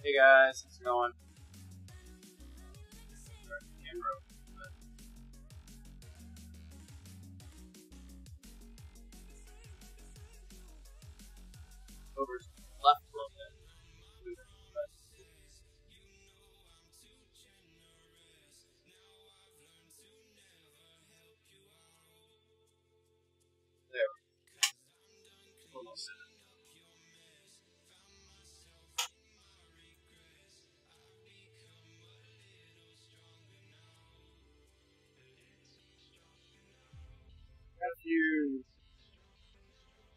Hey guys, how's it going? Start the camera over left a little bit. There we go. Almost in it. Got a few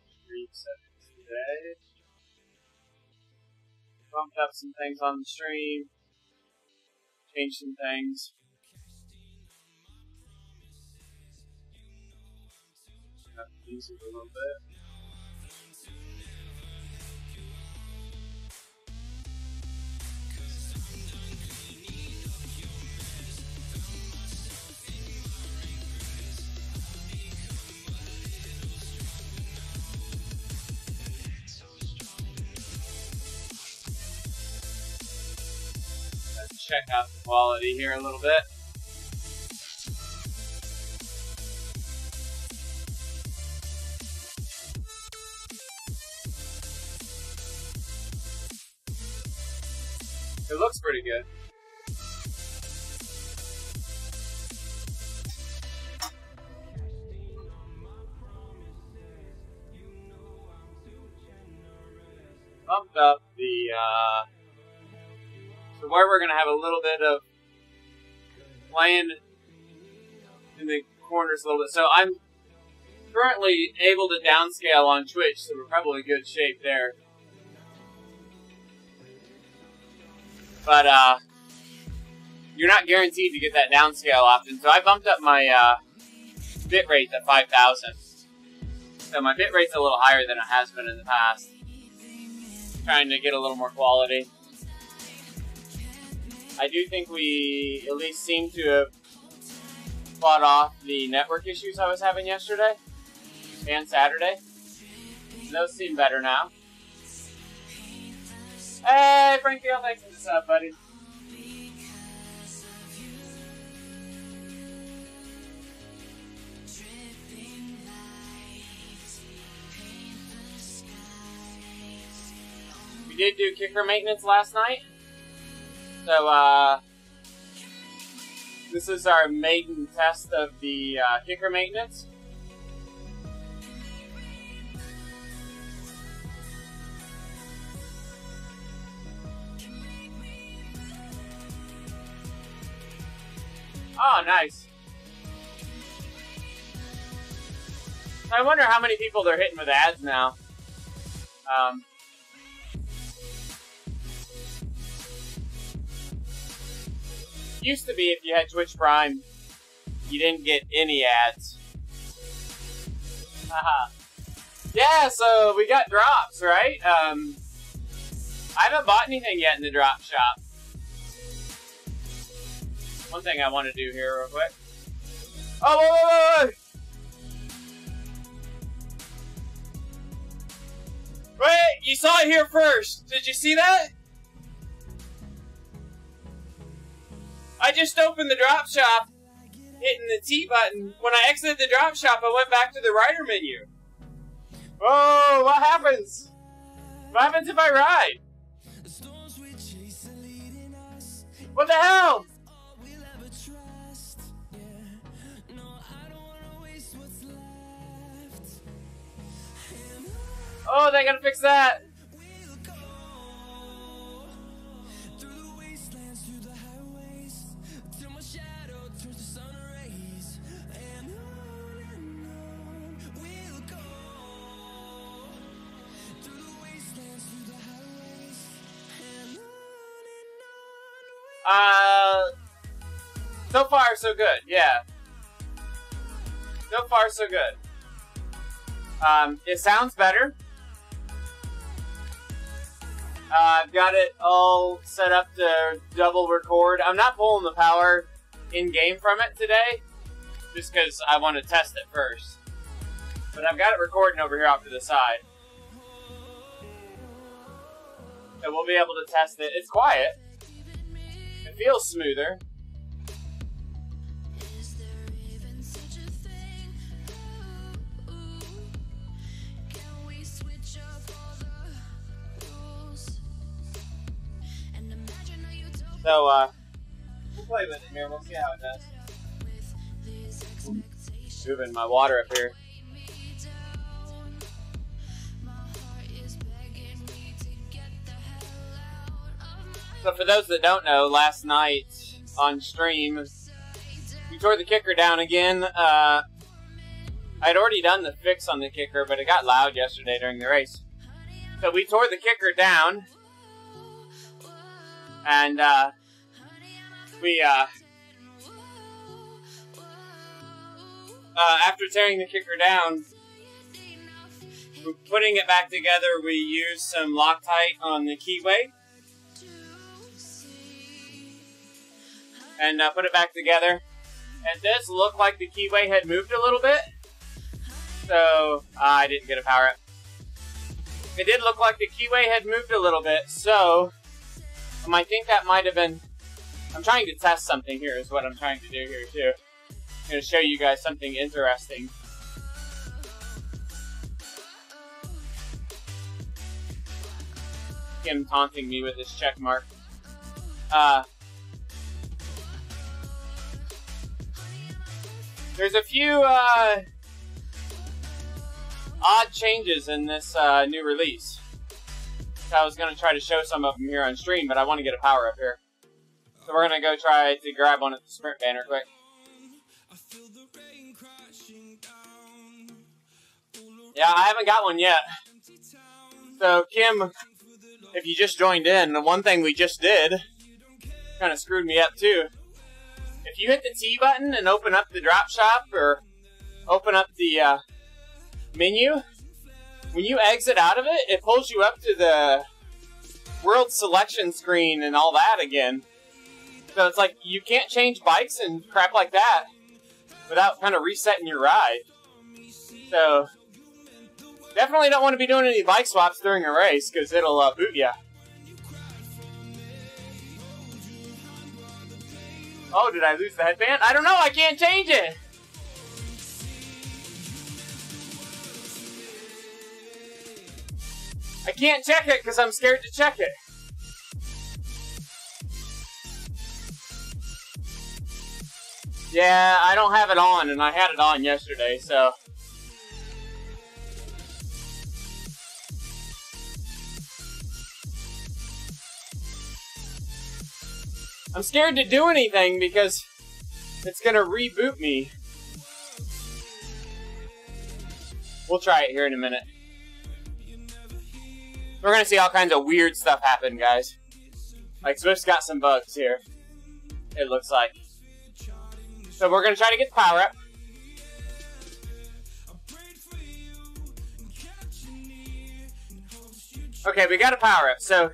stream settings today. Bumped up some things on the stream. Changed some things. Got the music a little bit. Check out the quality here a little bit. It looks pretty good. Bumped up the so where we're going to have a little bit of playing in the corners a little bit. So I'm currently able to downscale on Twitch, so we're probably in good shape there. But you're not guaranteed to get that downscale often. So I bumped up my bitrate to 5,000. So my bitrate's a little higher than it has been in the past. Trying to get a little more quality. I do think we at least seem to have fought off the network issues I was having yesterday and Saturday. Those seem better now. Hey, Frankie, thanks for this up, buddy. We did do Kickr maintenance last night. So, this is our maiden test of the Kickr maintenance. Oh, nice. I wonder how many people they're hitting with ads now. Used to be if you had Twitch Prime, you didn't get any ads. Haha. Yeah, so we got drops, right? I haven't bought anything yet in the drop shop. One thing I want to do here real quick. Oh, wait! Wait, you saw it here first. Did you see that? I just opened the drop shop, hitting the T button. When I exited the drop shop, I went back to the rider menu. Whoa, what happens? What happens if I ride? What the hell? Oh, they gotta fix that. So far, so good, yeah. So far, so good. It sounds better. I've got it all set up to double record. I'm not pulling the power in-game from it today, just because I want to test it first. But I've got it recording over here off to the side. So we'll be able to test it. It's quiet. It feels smoother. So, we'll play with it here. We'll see how it does. Moving my water up here. So for those that don't know, last night on stream, we tore the Kickr down again. I'd already done the fix on the Kickr, but it got loud yesterday during the race. So we tore the Kickr down, and after tearing the Kickr down, putting it back together, we used some Loctite on the keyway. And put it back together. And this looked like the keyway had moved a little bit. So, I didn't get a power up. It did look like the keyway had moved a little bit, so I think that might have been... I'm trying to test something here is what I'm trying to do here too. I'm going to show you guys something interesting. Him taunting me with this check mark. There's a few odd changes in this new release. So I was going to try to show some of them here on stream, but I want to get a power up here. So we're going to go try to grab one at the sprint banner quick. Yeah, I haven't got one yet. So Kim, if you just joined in, the one thing we just did kind of screwed me up too. If you hit the T button and open up the drop shop or open up the menu, when you exit out of it, it pulls you up to the world selection screen and all that again. So it's like you can't change bikes and crap like that without kind of resetting your ride. So definitely don't want to be doing any bike swaps during a race because it'll boot you. Oh, did I lose the headband? I don't know, I can't change it! I can't check it because I'm scared to check it. Yeah, I don't have it on, and I had it on yesterday, so... I'm scared to do anything because it's gonna reboot me. We'll try it here in a minute. We're gonna see all kinds of weird stuff happen, guys. Like Swift's got some bugs here, it looks like. So we're gonna try to get the power up. Okay, we got a power up. So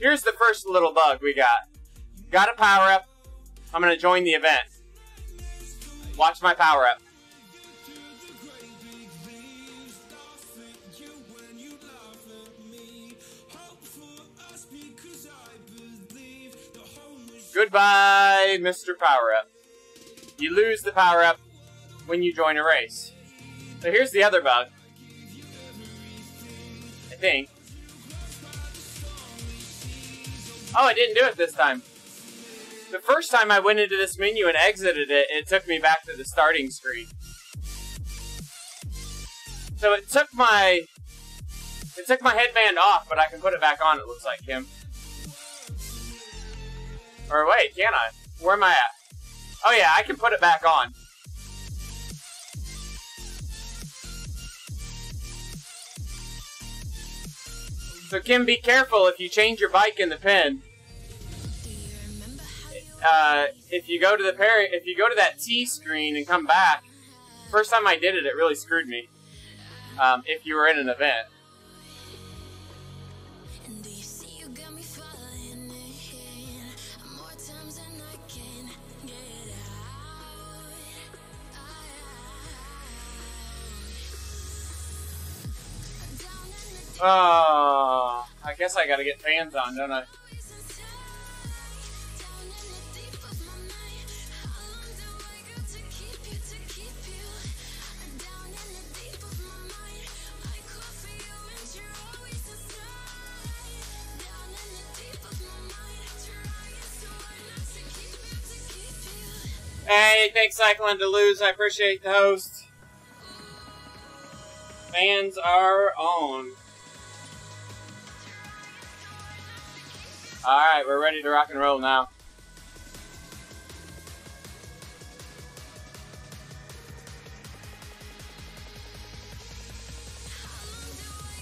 here's the first little bug we got. Got a power up. I'm gonna join the event. Watch my power up. Goodbye, Mr. Power Up. You lose the power up when you join a race. So here's the other bug. I think. Oh, I didn't do it this time. The first time I went into this menu and exited it, it took me back to the starting screen. So it took my headband off, but I can put it back on, it looks like, Kim. Or wait, can I? Where am I at? Oh yeah, I can put it back on. So Kim, be careful if you change your bike in the pen. If you go to that T screen and come back, first time I did it, it really screwed me. If you were in an event. Oh, I guess I gotta get fans on, don't I? Hey, thanks Cyclone to lose. I appreciate the host. Fans are on. Alright, we're ready to rock and roll now.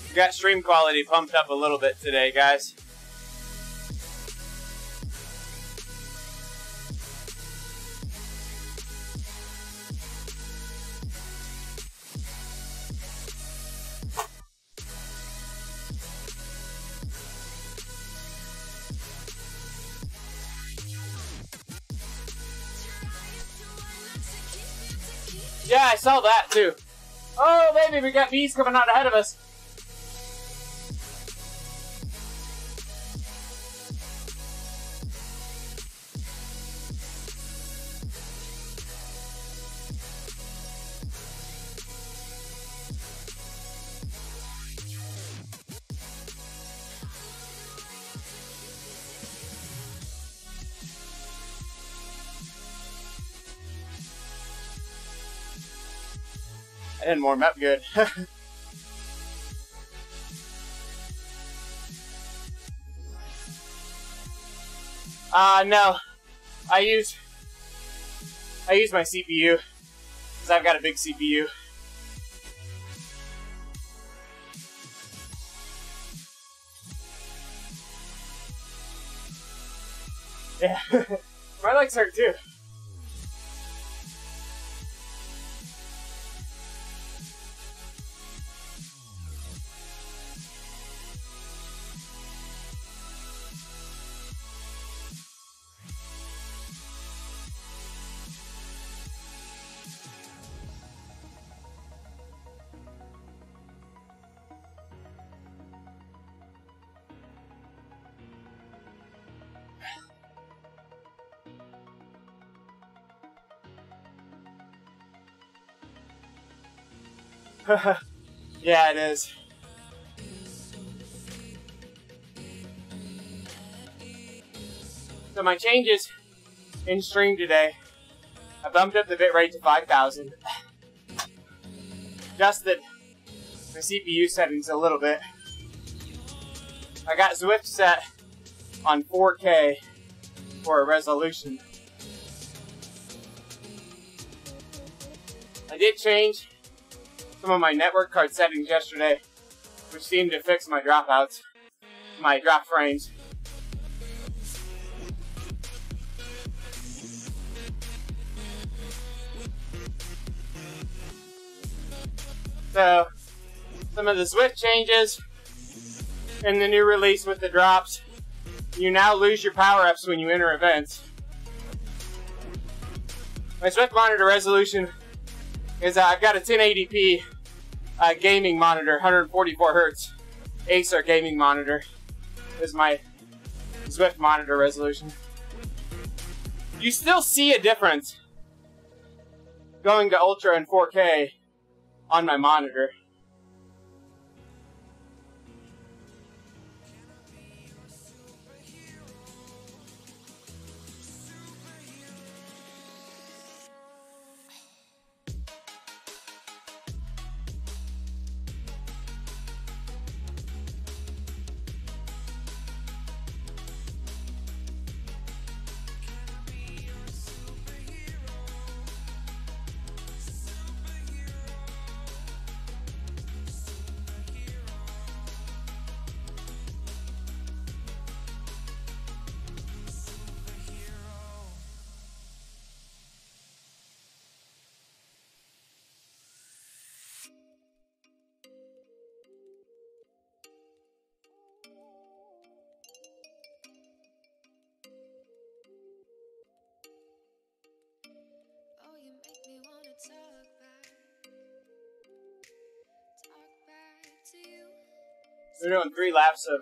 We got stream quality pumped up a little bit today, guys. Yeah, I saw that too. Oh, baby, we got bees coming out ahead of us. I didn't warm up good. No. I use my CPU because I've got a big CPU. Yeah, my legs hurt too. Yeah, it is. So my changes in stream today, I bumped up the bitrate to 5,000. Adjusted my CPU settings a little bit. I got Zwift set on 4K for a resolution. I did change some of my network card settings yesterday, which seemed to fix my dropouts, my drop frames. So, some of the Zwift changes in the new release with the drops, you now lose your power-ups when you enter events. My Zwift monitor resolution is I've got a 1080p gaming monitor, 144 hertz Acer gaming monitor is my Zwift monitor resolution. You still see a difference going to Ultra and 4K on my monitor. We're doing 3 laps of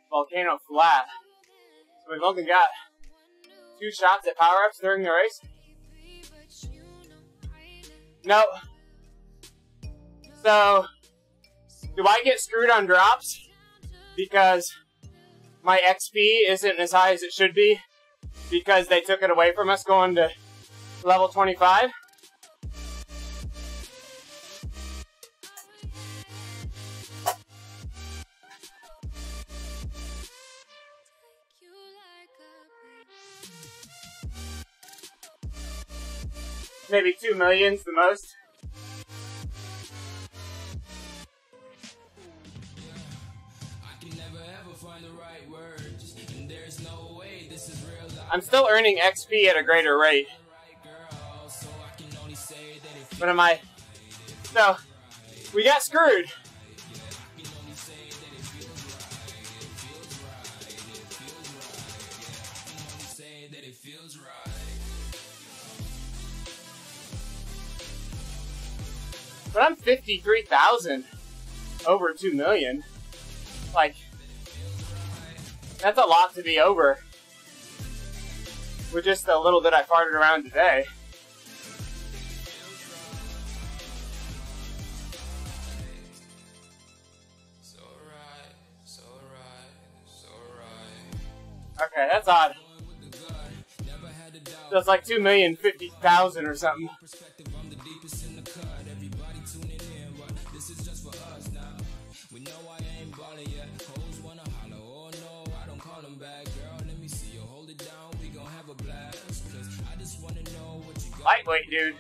volcano flat. So we've only got 2 shots at power-ups during the race. No. So, do I get screwed on drops because my XP isn't as high as it should be because they took it away from us going to level 25? Maybe 2 million's the most. I'm still earning XP at a greater rate. But am I? So, we got screwed. But I'm 53,000 over 2 million. Like, that's a lot to be over. With just a little bit I farted around today. Okay, that's odd. That's like 2,050,000 or something. Lightweight, dude.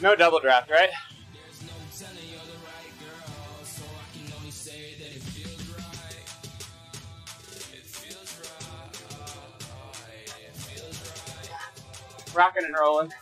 No double draft, right? Rocking and rolling.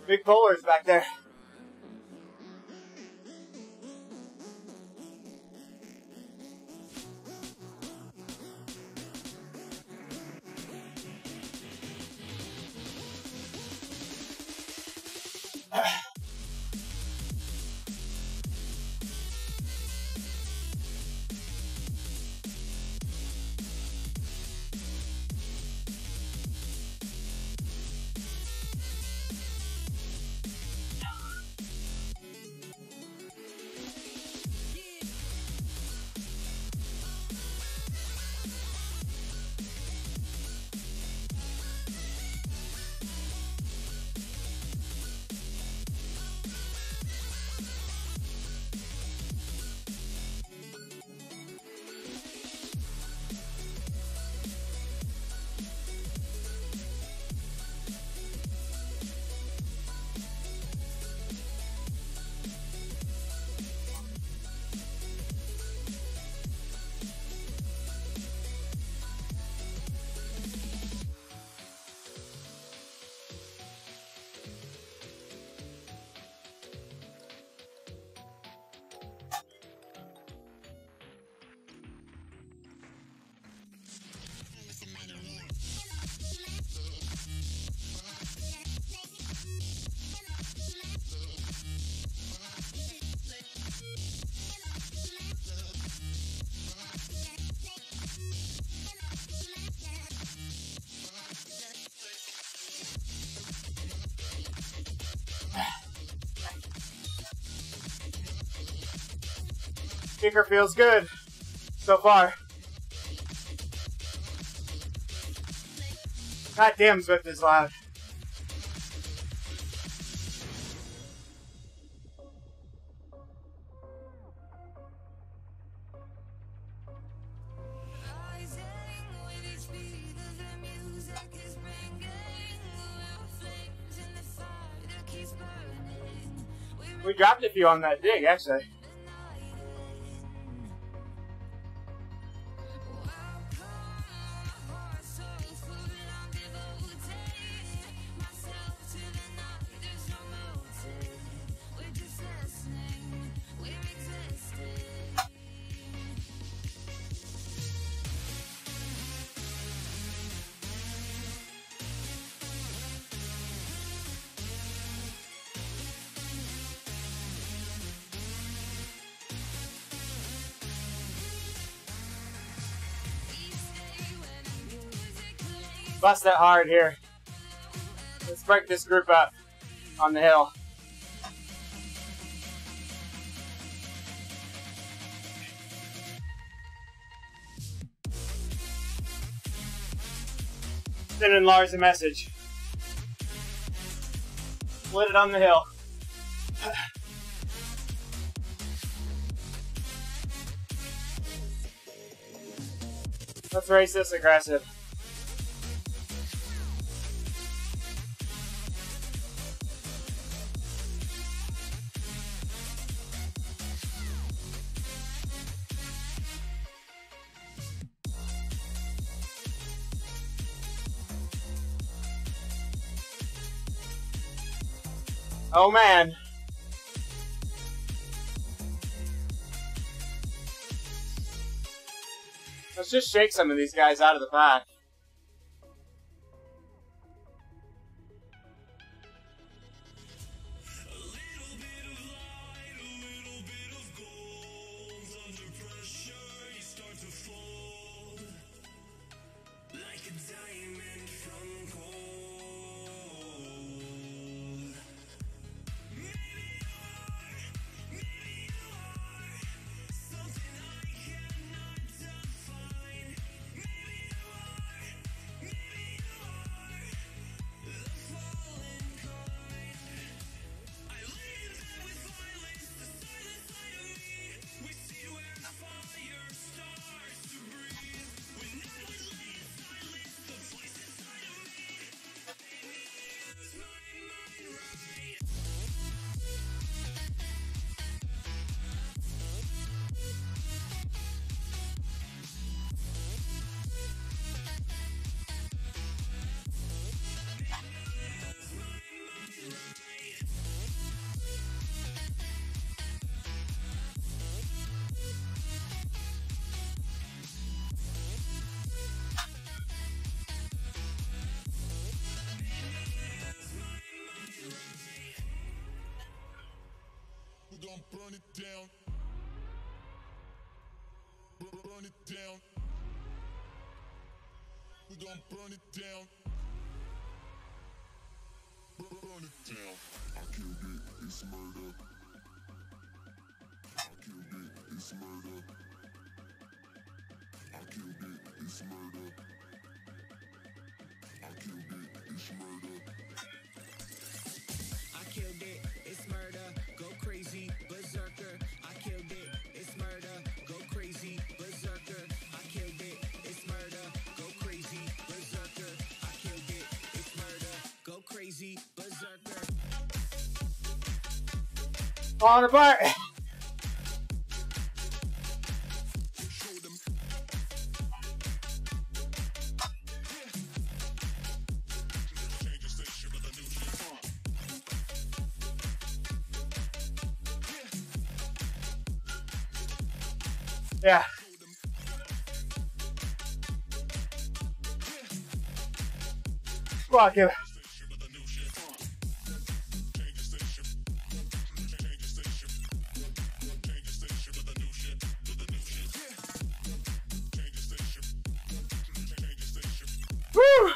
Big polars back there. Kickr feels good so far. God damn, Zwift is loud. We dropped a few on that dig, actually. Bust that hard here. Let's break this group up on the hill. Sending Lars a message. Split it on the hill. Let's race this aggressive. Oh man. Let's just shake some of these guys out of the pack. Burn it down. Burn it down. We gon' burn it down. Burn it down. I killed it, it's murder. I killed it, it's murder. I killed it, it's murder. I killed it, it's murder. I killed it, it's murder. Go crazy, berserker. I killed it, it's murder. Go crazy, berserker. I killed it, it's murder. Go crazy, berserker. I killed it, it's murder. Go crazy, berserker. Falling apart. Yeah. Fuck it. Woo!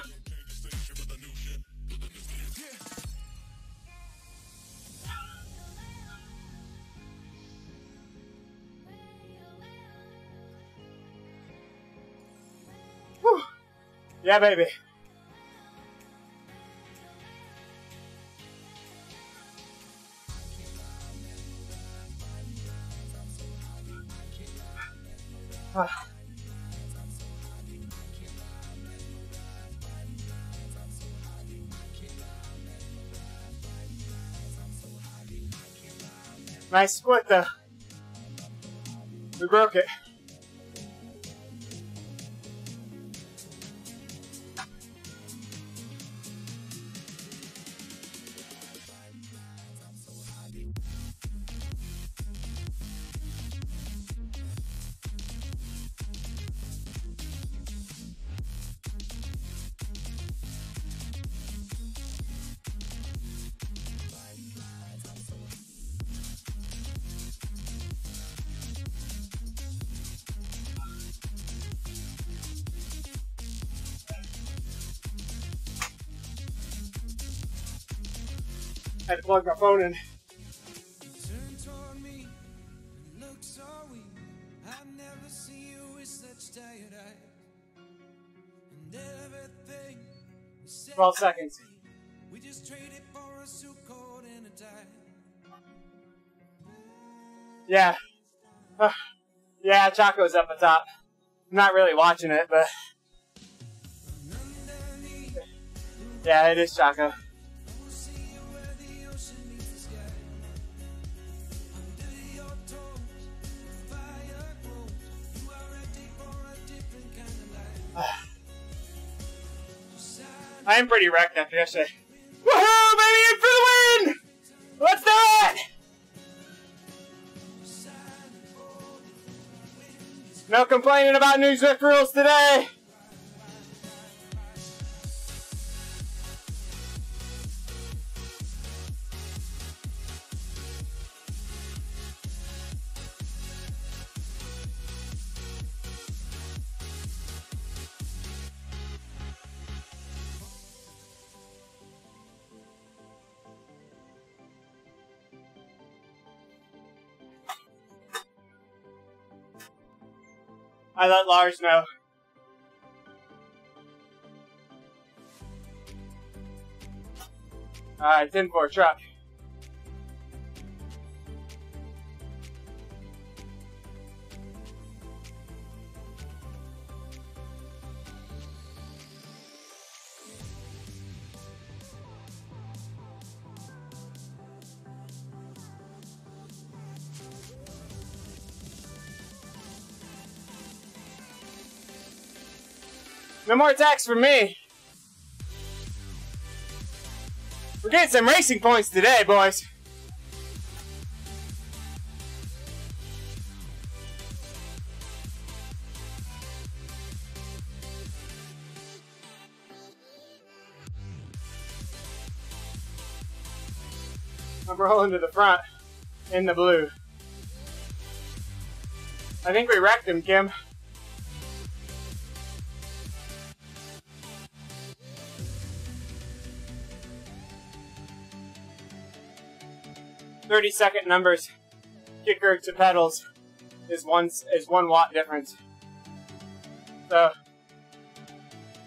Yeah, baby. Nice split though. We broke it. I had to plug my phone in. Turn toward me, look so weak. I've never seen you with such tired eyes. And everything we said 12 seconds. we just traded for a suit coat and a tie. Yeah. Yeah, Choco's up the top. I'm not really watching it, but yeah, it is Choco. We'll see you where the ocean meets the sky. Under your toes, the fire grows. You are ready for a different kind of life. I am pretty wrecked after yesterday. Woohoo, baby, in for the win! Let's do it! No complaining about New Zwift rules today. I let Lars know. Alright, 10-4 truck. No more attacks for me. We're getting some racing points today, boys. I'm rolling to the front in the blue. I think we wrecked him, Kim. "30-second numbers, Kickr to pedals is 1 watt difference. So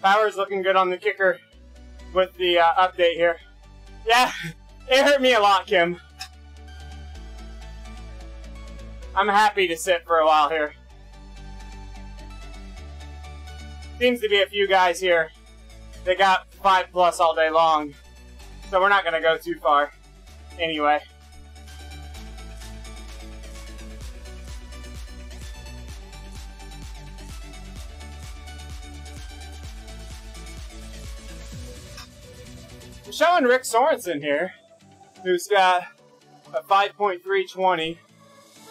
power's looking good on the Kickr with the update here. Yeah, it hurt me a lot, Kim. I'm happy to sit for a while here. Seems to be a few guys here that got 5+ all day long, so we're not gonna go too far anyway. I'm showing Rick Sorensen here, who's got a 5.320.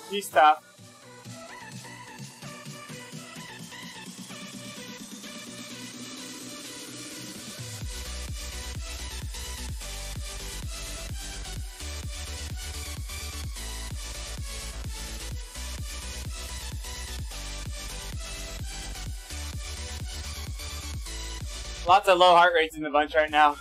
He's tough. Lots of low heart rates in the bunch right now.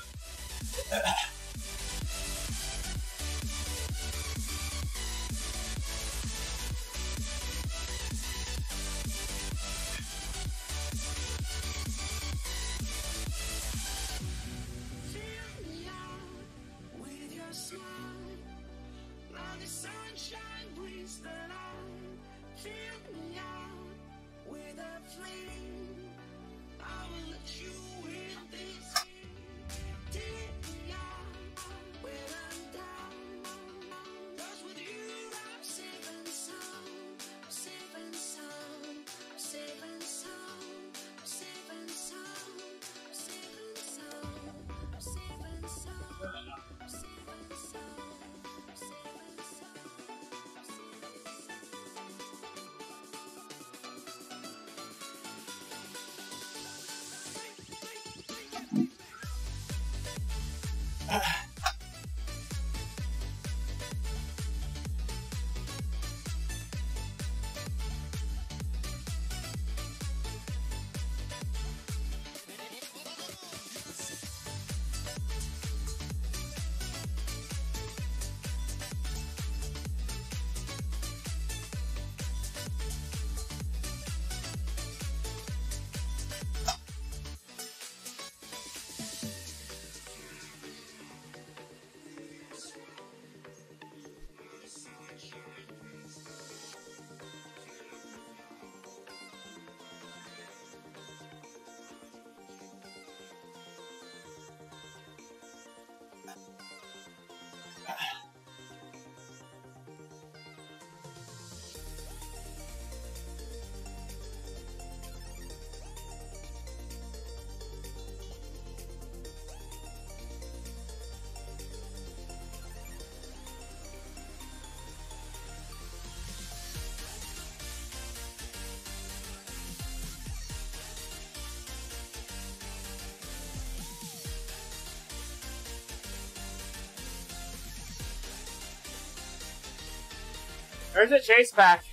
There's a chase pack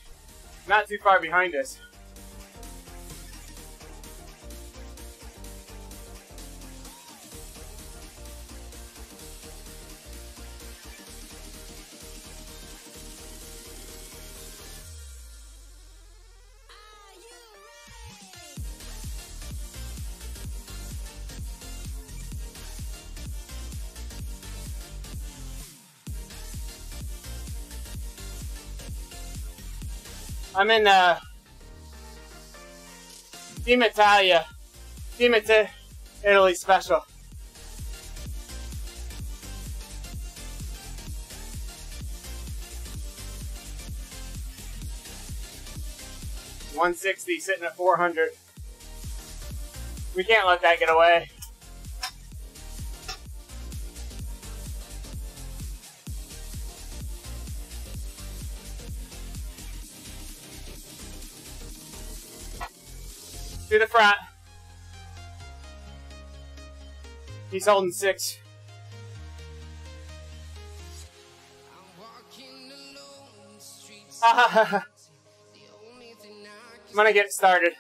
not too far behind us. I'm in Team Italia, Italy special. $160 sitting at 400. We can't let that get away. To the front. He's holding 6. I'm gonna get started.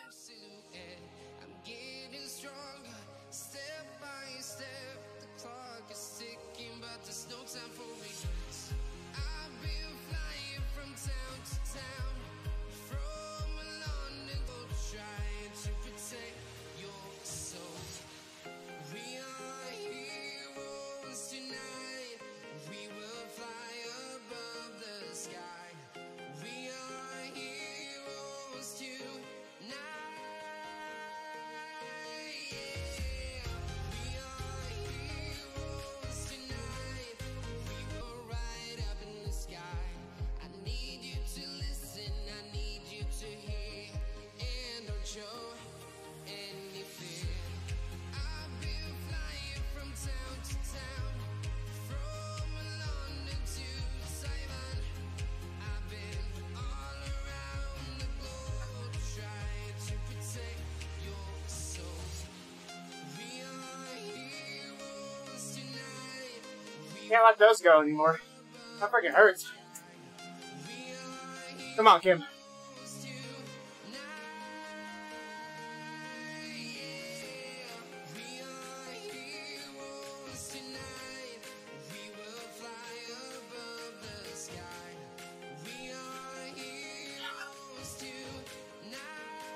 Can't let those go anymore. That freaking hurts. Come on, Kim.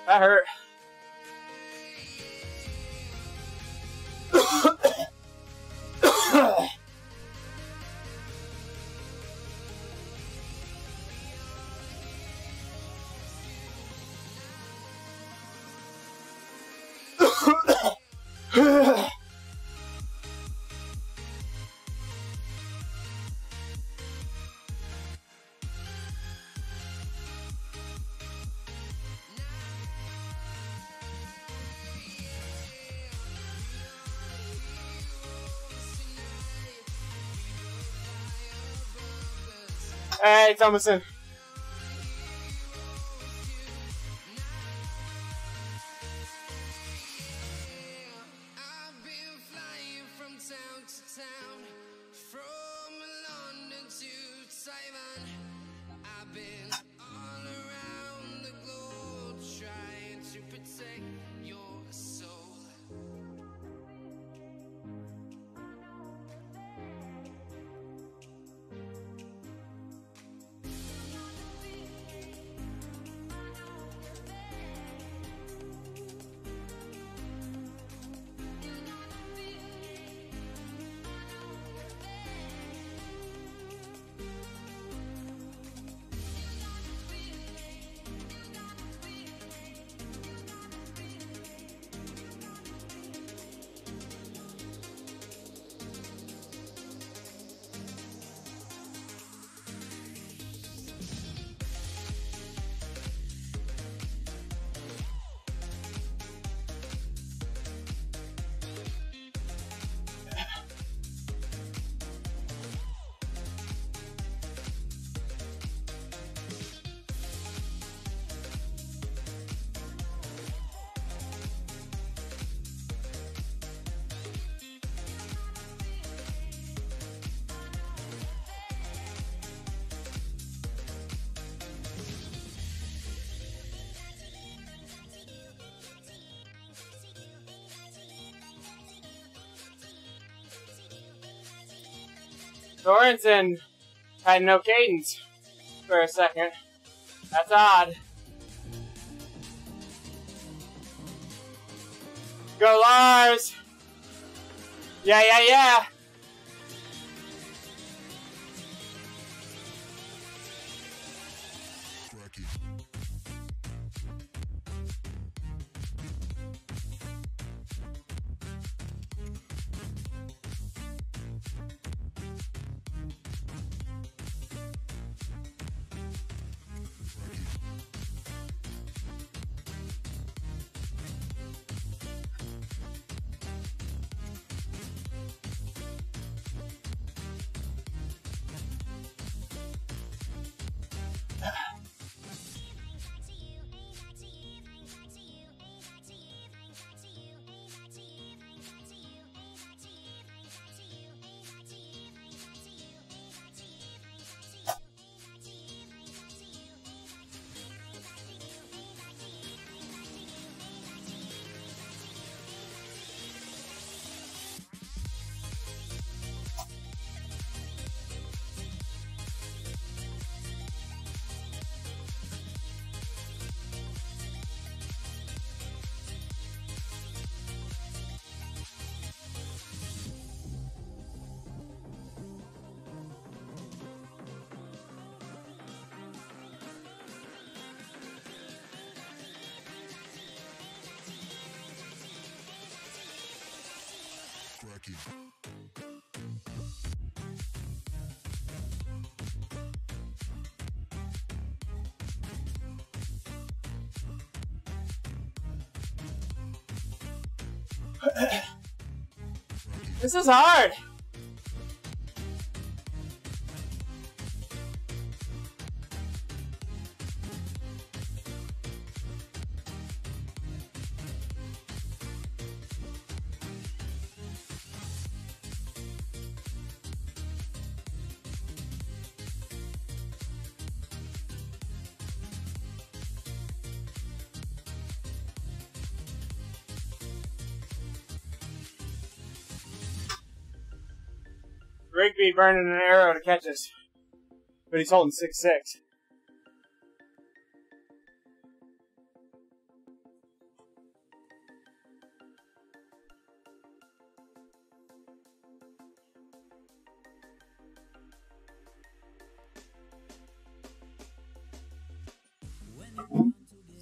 That hurt. Hey, Thomason. Sorensen had no cadence for a second. That's odd. Go Lars! Yeah, yeah, yeah! Cracky. Cracky. This is hard! Rigby burning an arrow to catch us. But he's holding 6-6.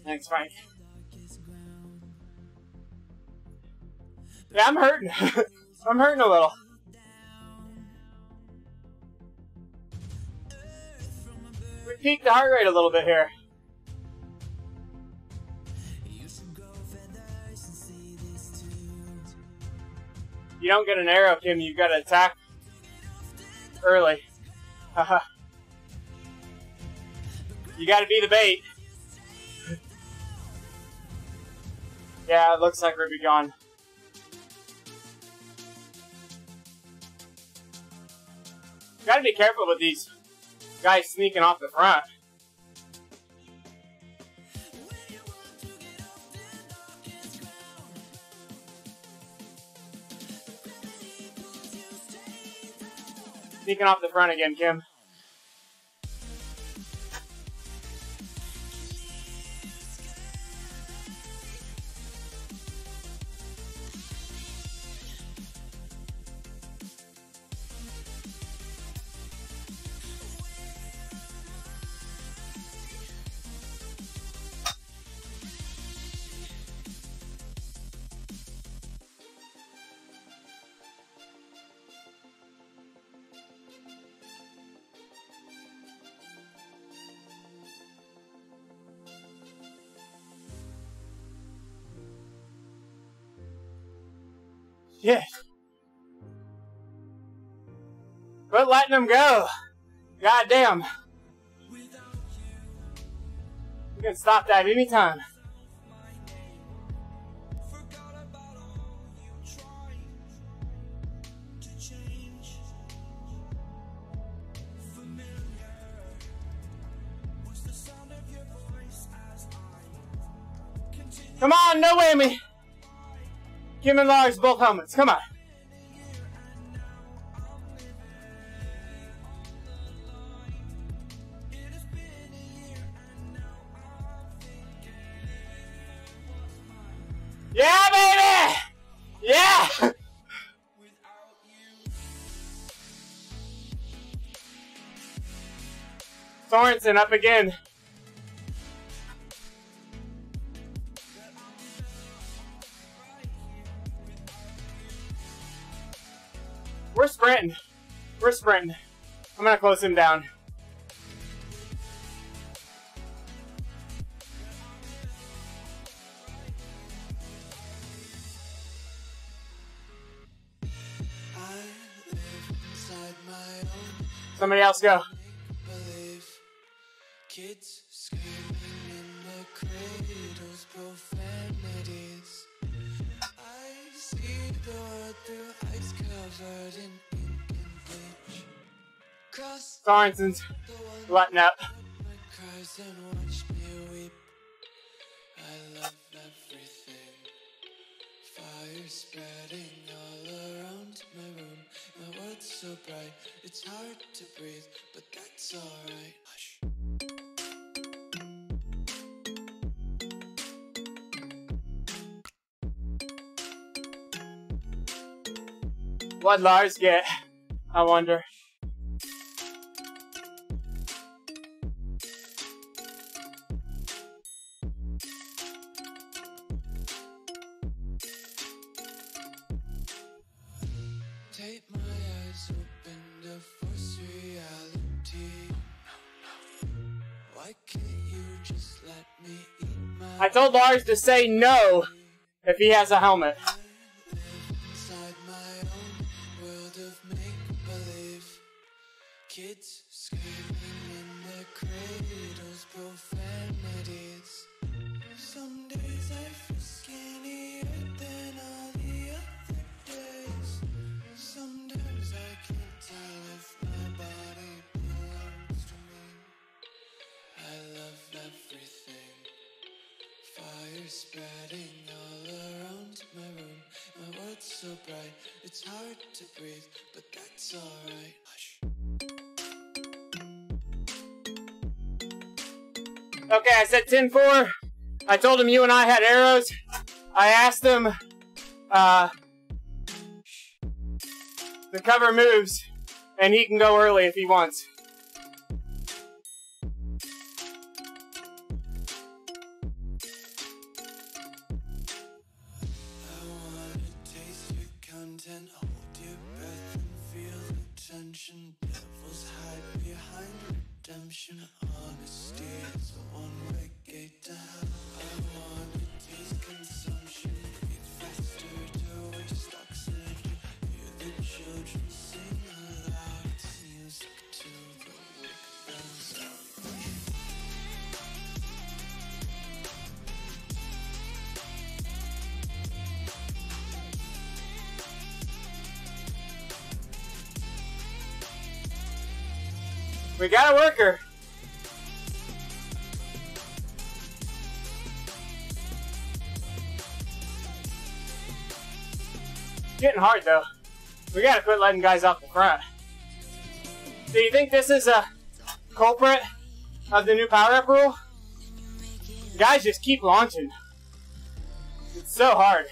Thanks, Frank. Yeah, I'm hurting. I'm hurting a little. We peaked the heart rate a little bit here. You don't get an arrow, Kim. You gotta attack early. Haha. You gotta be the bait. Yeah, it looks like we'll be gone. Gotta be careful with these guys sneaking off the front. Sneaking off the front again, Kim. Yeah. Quit letting them go. God damn. You can stop that anytime. Come on, no whammy. Kim and Lars, both helmets. Come on. Yeah, baby! Yeah! Sorensen up again. We're sprinting. We're sprinting. I'm gonna close him down. Somebody else go. Kids screaming in the cradles, profanities. I see the world through ice covered in ink and bleach. Cross Sorensen's letting up. my cries and watch me weep. I love everything. Fire spreading all around my room. My world's so bright, it's hard to breathe, but that's alright. Hush. What'd Lars get? I wonder. Take my eyes open to force reality. Why can't you just let me eat my I told Lars to say no if he has a helmet. inside my own world of make-believe. Kids screaming in their cradles, profanities. Some days I feel skinnier than all the other days. Sometimes I can't tell if my body belongs to me. I love everything. Fire spreading all around my room. My world's so bright, it's hard to breathe, but that's alright. Hush. Okay, I said 10-4. I told him you and I had arrows. I asked him the cover moves, and he can go early if he wants. I wanna taste your content, hold your breath and feel the tension. Devils hide behind redemption. Honesty is a one-way gate to hell. I wanna taste consumption, breathe faster to waste oxygen. Hear the children sing aloud. It's music till the wick burns out. We got a worker. Getting hard though. We gotta quit letting guys off the front. Do you think this is a culprit of the new power-up rule? Guys just keep launching. It's so hard.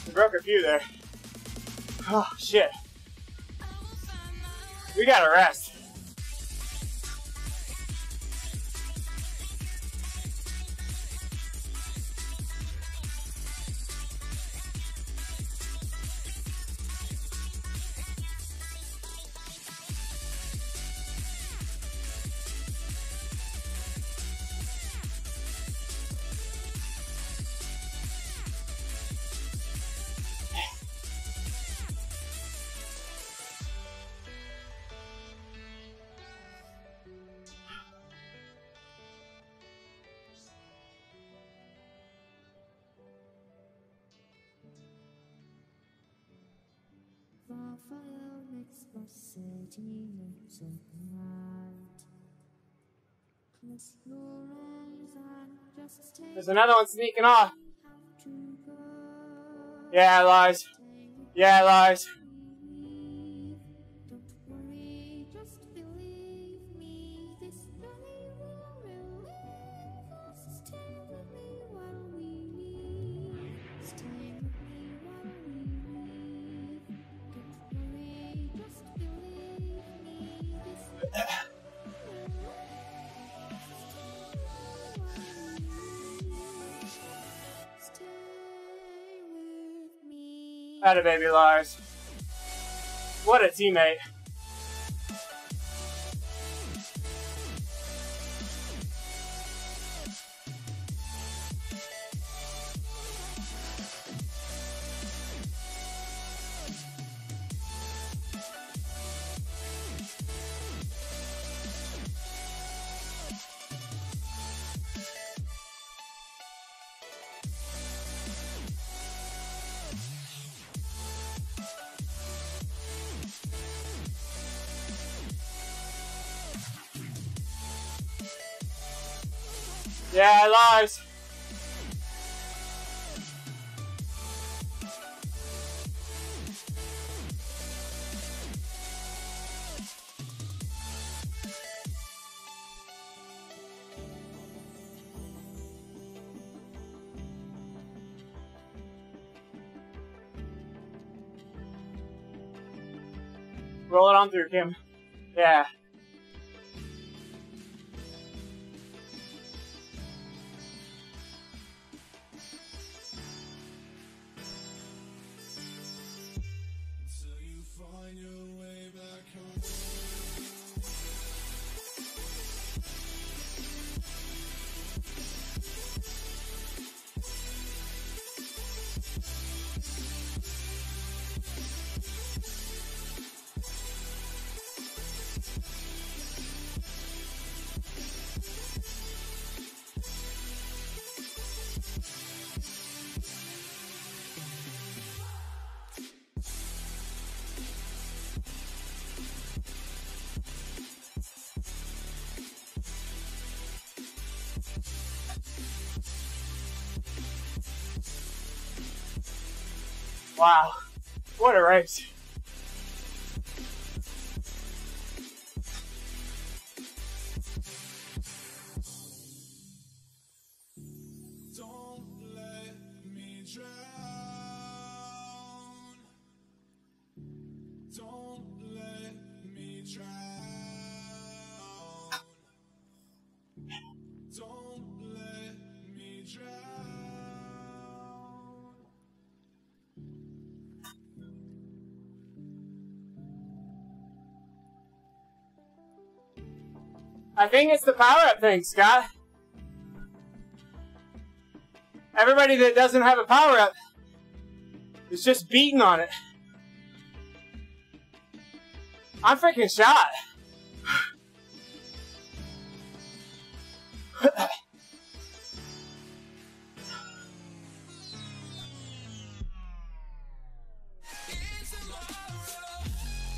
We broke a few there. Oh, shit. We gotta rest. There's another one sneaking off. Yeah, Lars. Yeah, Lars. Atta baby, Lars. What a teammate. Yeah, Lars. Roll it on through, Kim. Yeah. Wow, what a race. Don't let me drown. Don't let me drown. Don't let me drown. I think it's the power-up thing, Scott. Everybody that doesn't have a power-up is just beating on it. I'm freaking shot.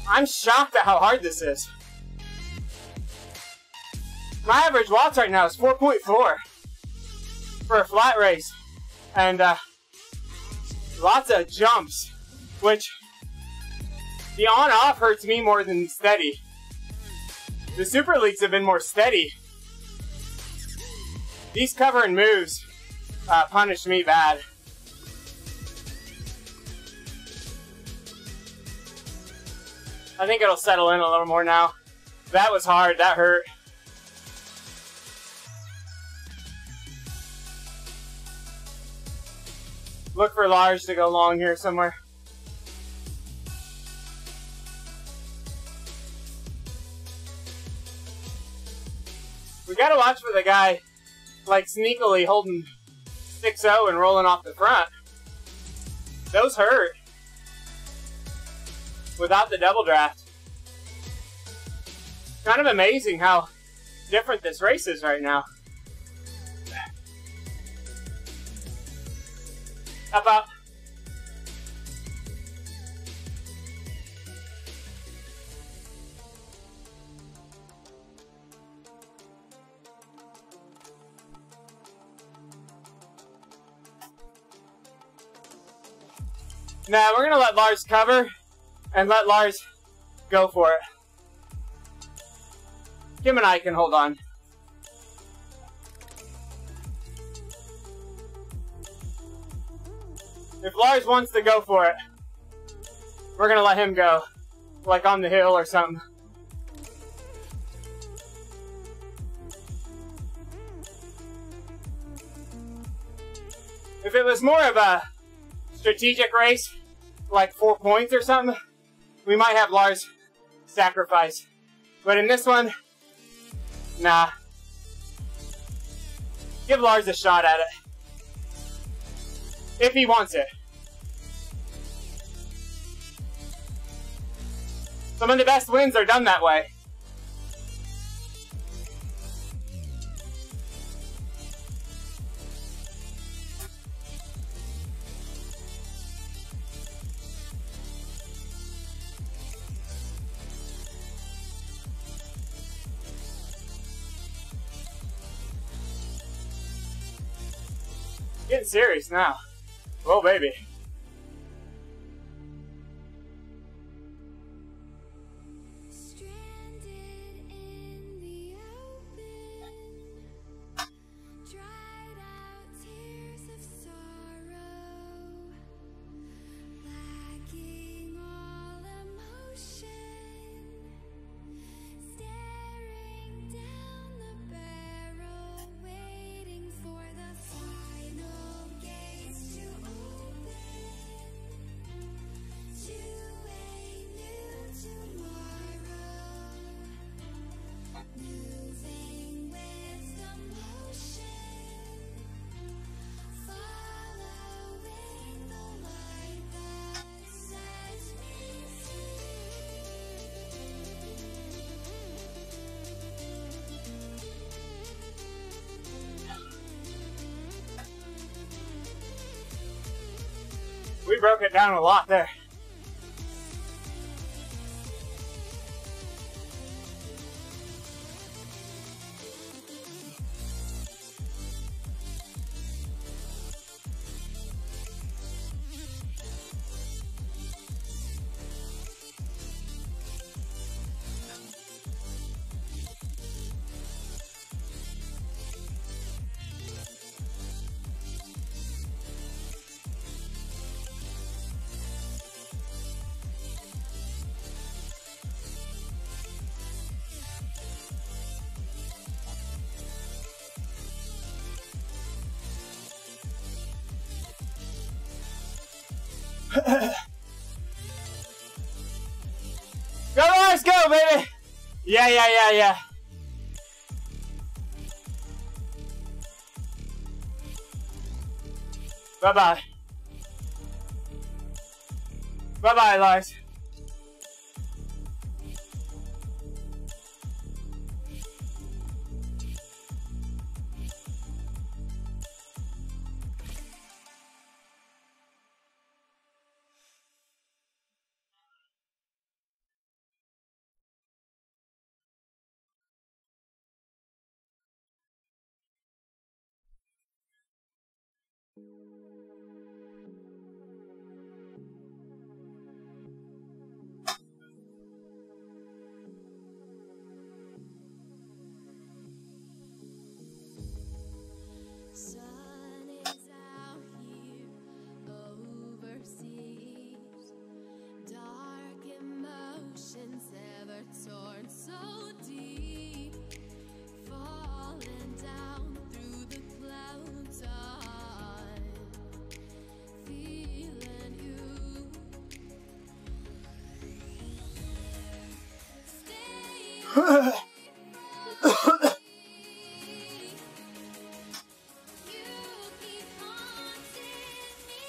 I'm shocked at how hard this is. My average watts right now is 4.4 for a flat race. And lots of jumps, which the on-off hurts me more than steady. The Super Leagues have been more steady. These covering moves punished me bad. I think it'll settle in a little more now. That was hard, that hurt. Look for Lars to go long here somewhere. We gotta watch for the guy like sneakily holding 6-0 and rolling off the front. Those hurt. Without the double draft. Kind of amazing how different this race is right now. Up, up. Now we're gonna let Lars cover and let Lars go for it. Kim and I can hold on. If Lars wants to go for it, we're gonna let him go. Like on the hill or something. If it was more of a strategic race, like 4 points or something, we might have Lars sacrifice. But in this one, nah. Give Lars a shot at it. If he wants it. Some of the best wins are done that way. Getting serious now. Whoa, baby. Stranded in the open, dried out tears of sorrow, lacking all emotion, staring down the barrel, waiting for the final gates to open to a new tomorrow, moving with the motion, following the light that sets me We broke it down a lot there. Go, Lars, go, baby! Yeah. Bye-bye. Bye-bye, Lars. Sun is out here overseas. Dark emotions ever torn so deep. Falling down through the clouds. I'm feeling you. Stay. You keep haunting me.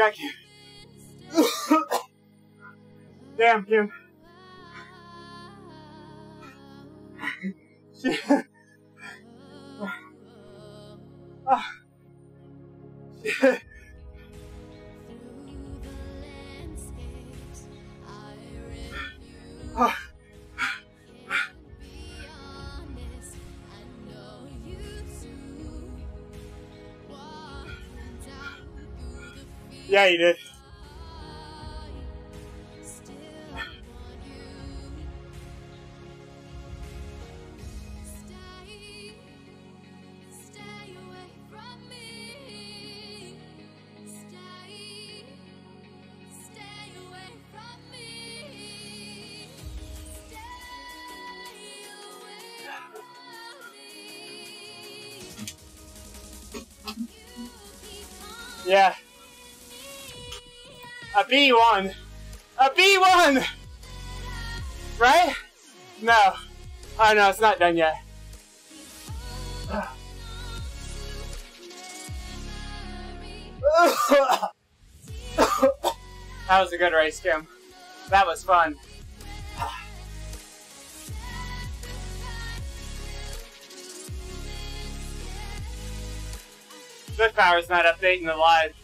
Yeah, Kim. Damn, Kim. Yeah, you did. Yeah. A B1. A B1! Right? No. Oh no, it's not done yet. That was a good race, Kim. That was fun. Good Power's not updating the live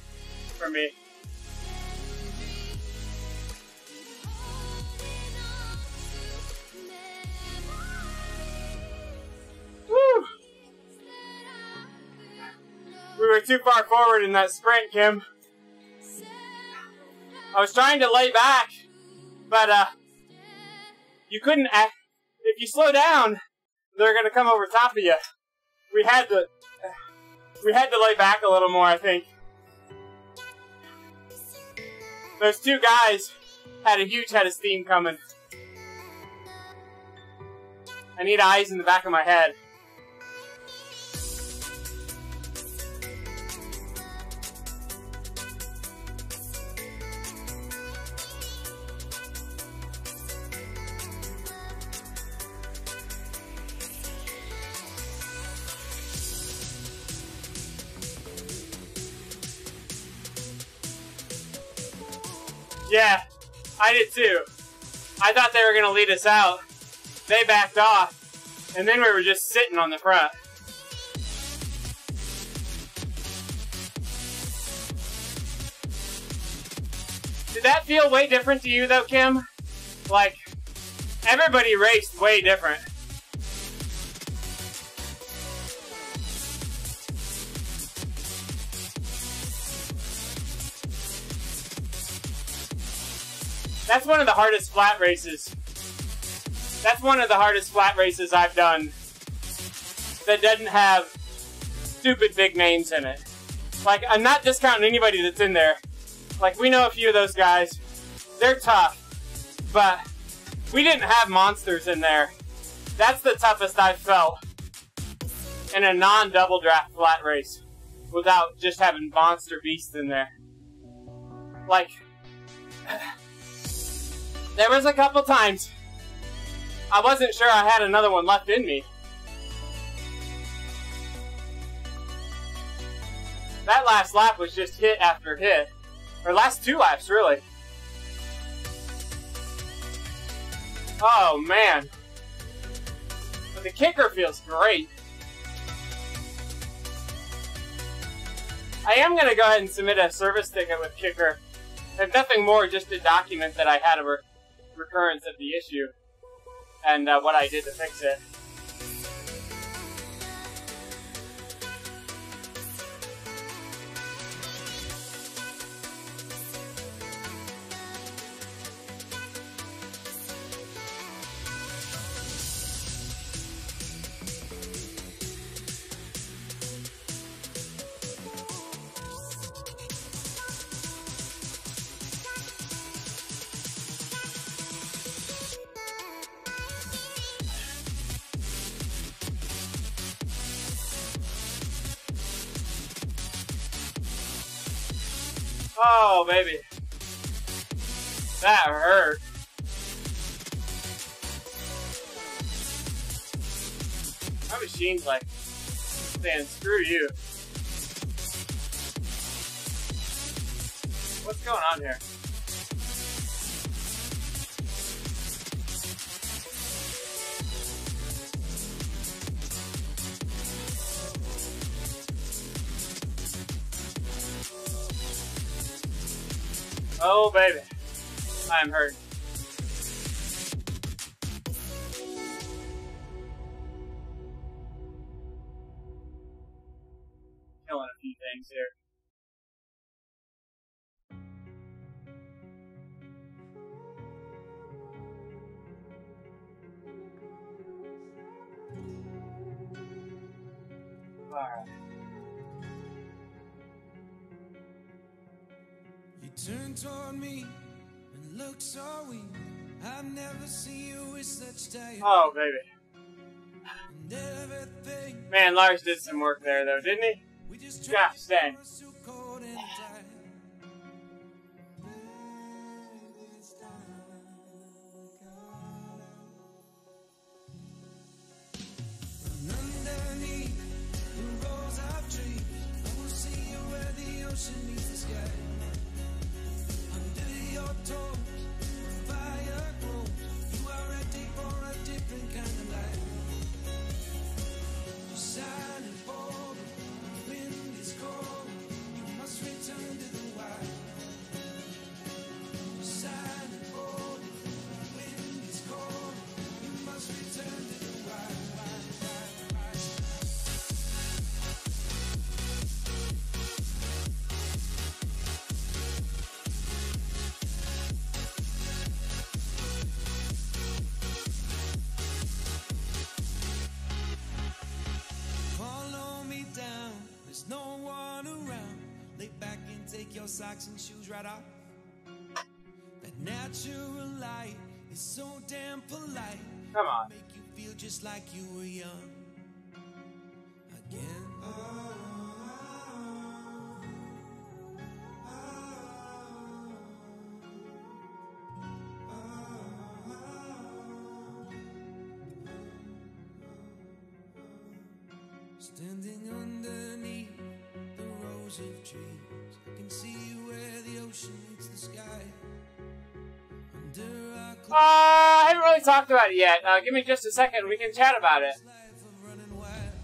for me. Woo! We were too far forward in that sprint, Kim. I was trying to lay back, but you couldn't. If you slow down, they're gonna come over top of you. We had to lay back a little more, I think. Those two guys had a huge head of steam coming. I need eyes in the back of my head. Yeah, I did too. I thought they were going to lead us out. They backed off, and then we were just sitting on the front. Did that feel way different to you though, Kim? Like, everybody raced way different. That's one of the hardest flat races. That's one of the hardest flat races I've done that doesn't have stupid big names in it. Like, I'm not discounting anybody that's in there. Like, we know a few of those guys. They're tough. But we didn't have monsters in there. That's the toughest I've felt in a non-double draft flat race without just having monster beasts in there. Like, there was a couple times I wasn't sure I had another one left in me. That last lap was just hit after hit. Or last two laps, really. Oh, man. But the Kickr feels great. I am going to go ahead and submit a service ticket with Kickr. If nothing more, just to document that I had a recurrence of the issue and what I did to fix it. Oh, baby. That hurt. My machine's like saying, screw you. What's going on here? Oh, baby. I'm hurt. Killing a few things here. Alright. You turn toward me and look so weak. I've never seen you with such time. Oh, baby. And everything Man, Lars did some work there, though, didn't he? we just Gosh dang. was too cold and tight. And underneath the rows of trees, I will see you where the ocean meets the sky. Under your toes, the fire grows. You are ready for a different kind of life. You're shining forward, the wind is cold. You must return to the wild. You're shining forward, the wind is cold. You must return to the wild. Follow me down, there's no one around. Lay back and take your socks and shoes right off. That natural light is so damn polite. Come on. Make you feel just like you were young again. Standing underneath the rows of trees, I can see where the ocean meets the sky. Under our I haven't really talked about it yet. Give me just a second. We can chat about it. life of running wild.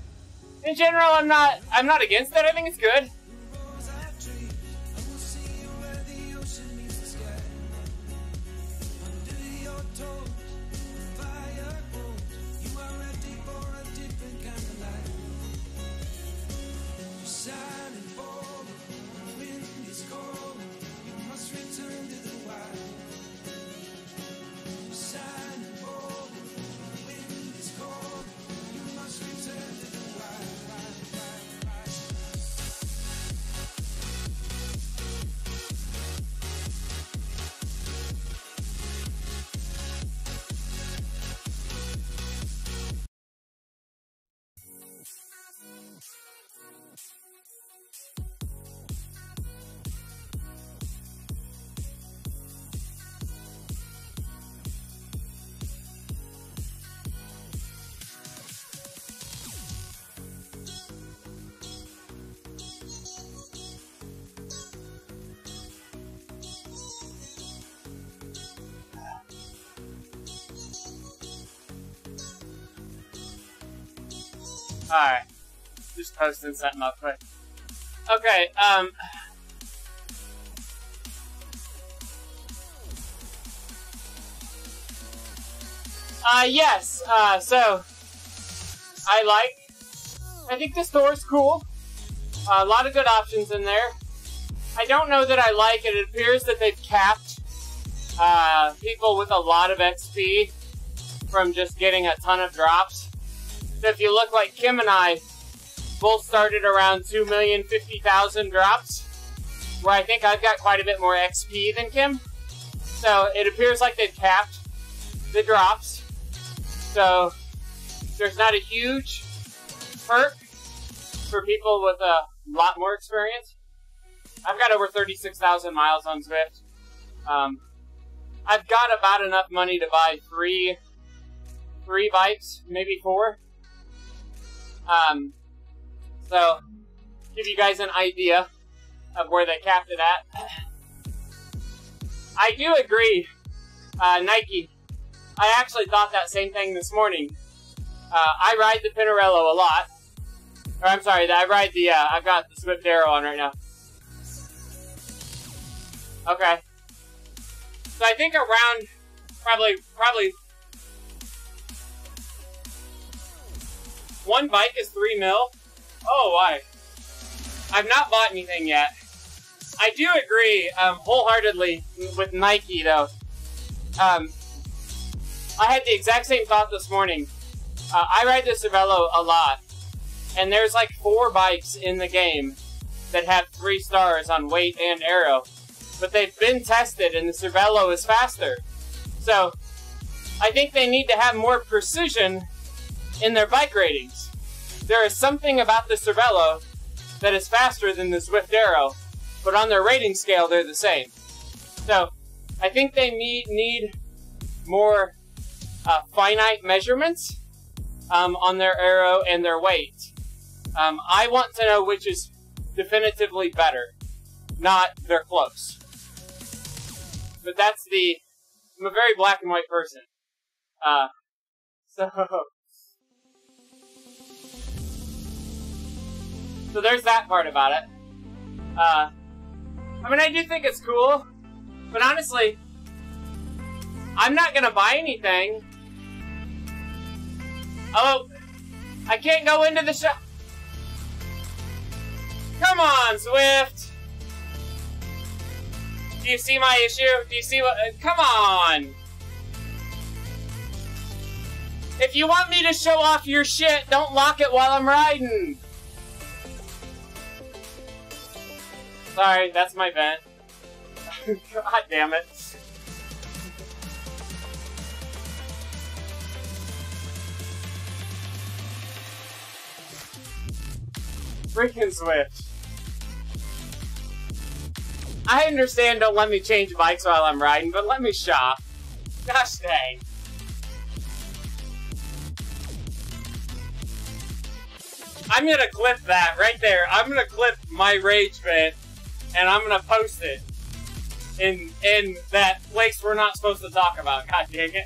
In general, I'm not against it. I think it's good. Rows of trees, I will see you where the ocean meets the sky. Under your toes, the fire grows. You are ready for a different kind of life. You're shining forward, the wind is cold. You must return to the wild. You're shining forward, the wind is cold. You must return to the wild. Alright. Just posting something up quick. Okay, yes, so, I think the store's cool. A lot of good options in there. I don't know that I like it. It appears that they've capped, people with a lot of XP from just getting a ton of drops. So if you look like Kim and I, both started around 2,050,000 drops, where I think I've got quite a bit more XP than Kim. So it appears like they've capped the drops. So there's not a huge perk for people with a lot more experience. I've got over 36,000 miles on Zwift. I've got about enough money to buy three bikes, maybe 4. So, give you guys an idea of where they capped it at. I do agree, Nike. I actually thought that same thing this morning. I ride the Pinarello a lot. Or I'm sorry, I ride the, I've got the Swift Arrow on right now. Okay. So I think around, probably, one bike is $3 mil. Oh, why? I've not bought anything yet. I do agree, wholeheartedly with Nike, though. I had the exact same thought this morning. I ride the Cervelo a lot, and there's like 4 bikes in the game that have 3 stars on weight and aero, but they've been tested, and the Cervelo is faster. So, I think they need to have more precision in their bike ratings. There is something about the Cervelo that is faster than the Swift Arrow, but on their rating scale, they're the same. So, I think they need more finite measurements on their aero and their weight. I want to know which is definitively better, not they're close. But that's the... I'm a very black and white person. So there's that part about it. I mean, I do think it's cool, but honestly, I'm not gonna buy anything. Oh, I can't go into the shop. Come on, Swift. Do you see my issue? Do you see what? Come on. If you want me to show off your shit, don't lock it while I'm riding. Sorry, that's my vent. God damn it. Freaking Swift. I understand don't let me change bikes while I'm riding, but let me shop. Gosh dang. I'm gonna clip that right there. I'm gonna clip my rage vent and I'm gonna post it in that place we're not supposed to talk about. God dang it.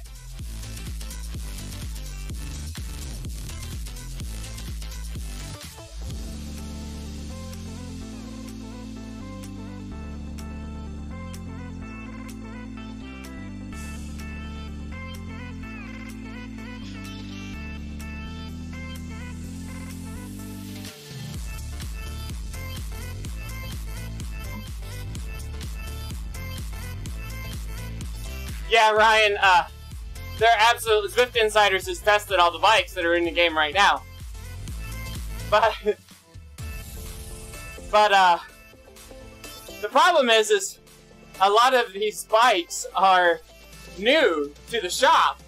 Yeah, Ryan, they're absolute... Swift Insiders has tested all the bikes that are in the game right now. But... the problem is a lot of these bikes are new to the shop.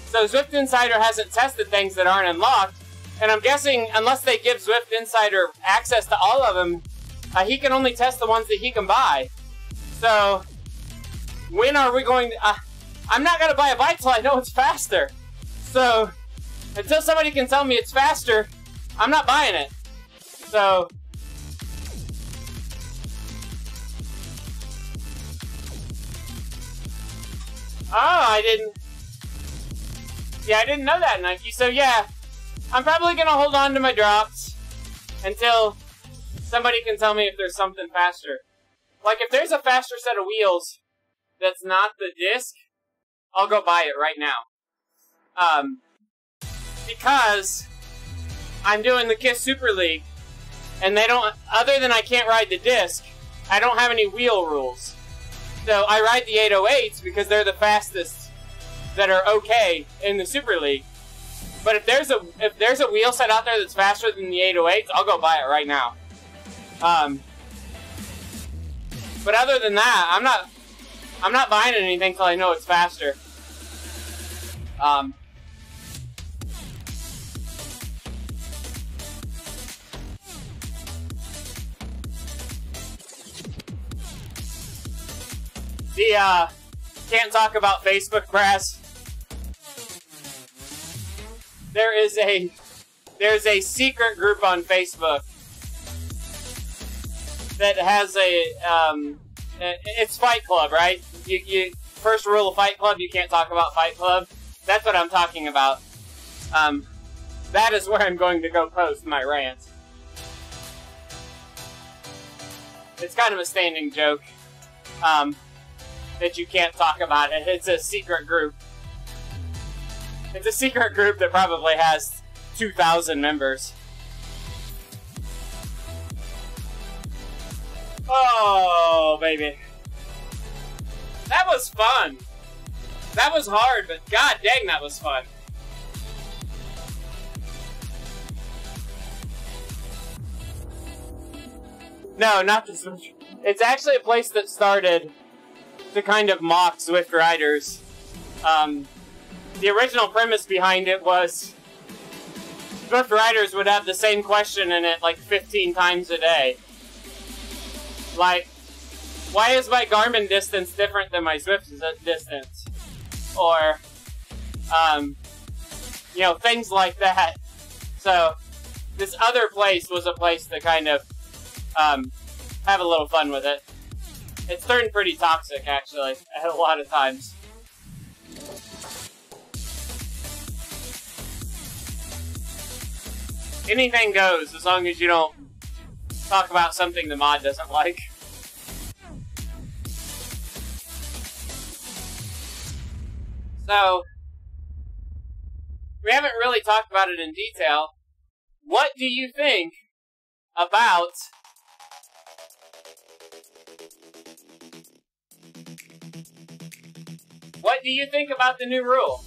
So Swift Insider hasn't tested things that aren't unlocked. And I'm guessing, unless they give Swift Insider access to all of them, he can only test the ones that he can buy. So... when are we going to... I'm not going to buy a bike till I know it's faster. So, until somebody can tell me it's faster, I'm not buying it. So... oh, I didn't... yeah, I didn't know that, Nike. So, yeah, I'm probably going to hold on to my drops until somebody can tell me if there's something faster. Like, if there's a faster set of wheels... that's not the disc, I'll go buy it right now. Because I'm doing the KISS Super League, and they don't, other than I can't ride the disc, I don't have any wheel rules. So I ride the 808s because they're the fastest that are okay in the Super League. But if there's a wheel set out there that's faster than the 808s, I'll go buy it right now. But other than that, I'm not buying anything till I know it's faster. Can't talk about Facebook brass. There's a secret group on Facebook that has a, it's Fight Club, right? first rule of Fight Club, you can't talk about Fight Club. That's what I'm talking about. That is where I'm going to go post my rant. It's kind of a standing joke, that you can't talk about it. It's a secret group. It's a secret group that probably has 2,000 members. Oh, baby. That was fun. That was hard, but god dang, that was fun. No, not the Swift. It's actually a place that started to kind of mock Swift riders. The original premise behind it was Swift riders would have the same question in it like 15 times a day. Like, why is my Garmin distance different than my Swift distance? Or, you know, things like that. So, this other place was a place to kind of, have a little fun with it. It's turned pretty toxic, actually, a lot of times. Anything goes, as long as you don't talk about something the mod doesn't like. So, we haven't really talked about it in detail. What do you think about the new rule?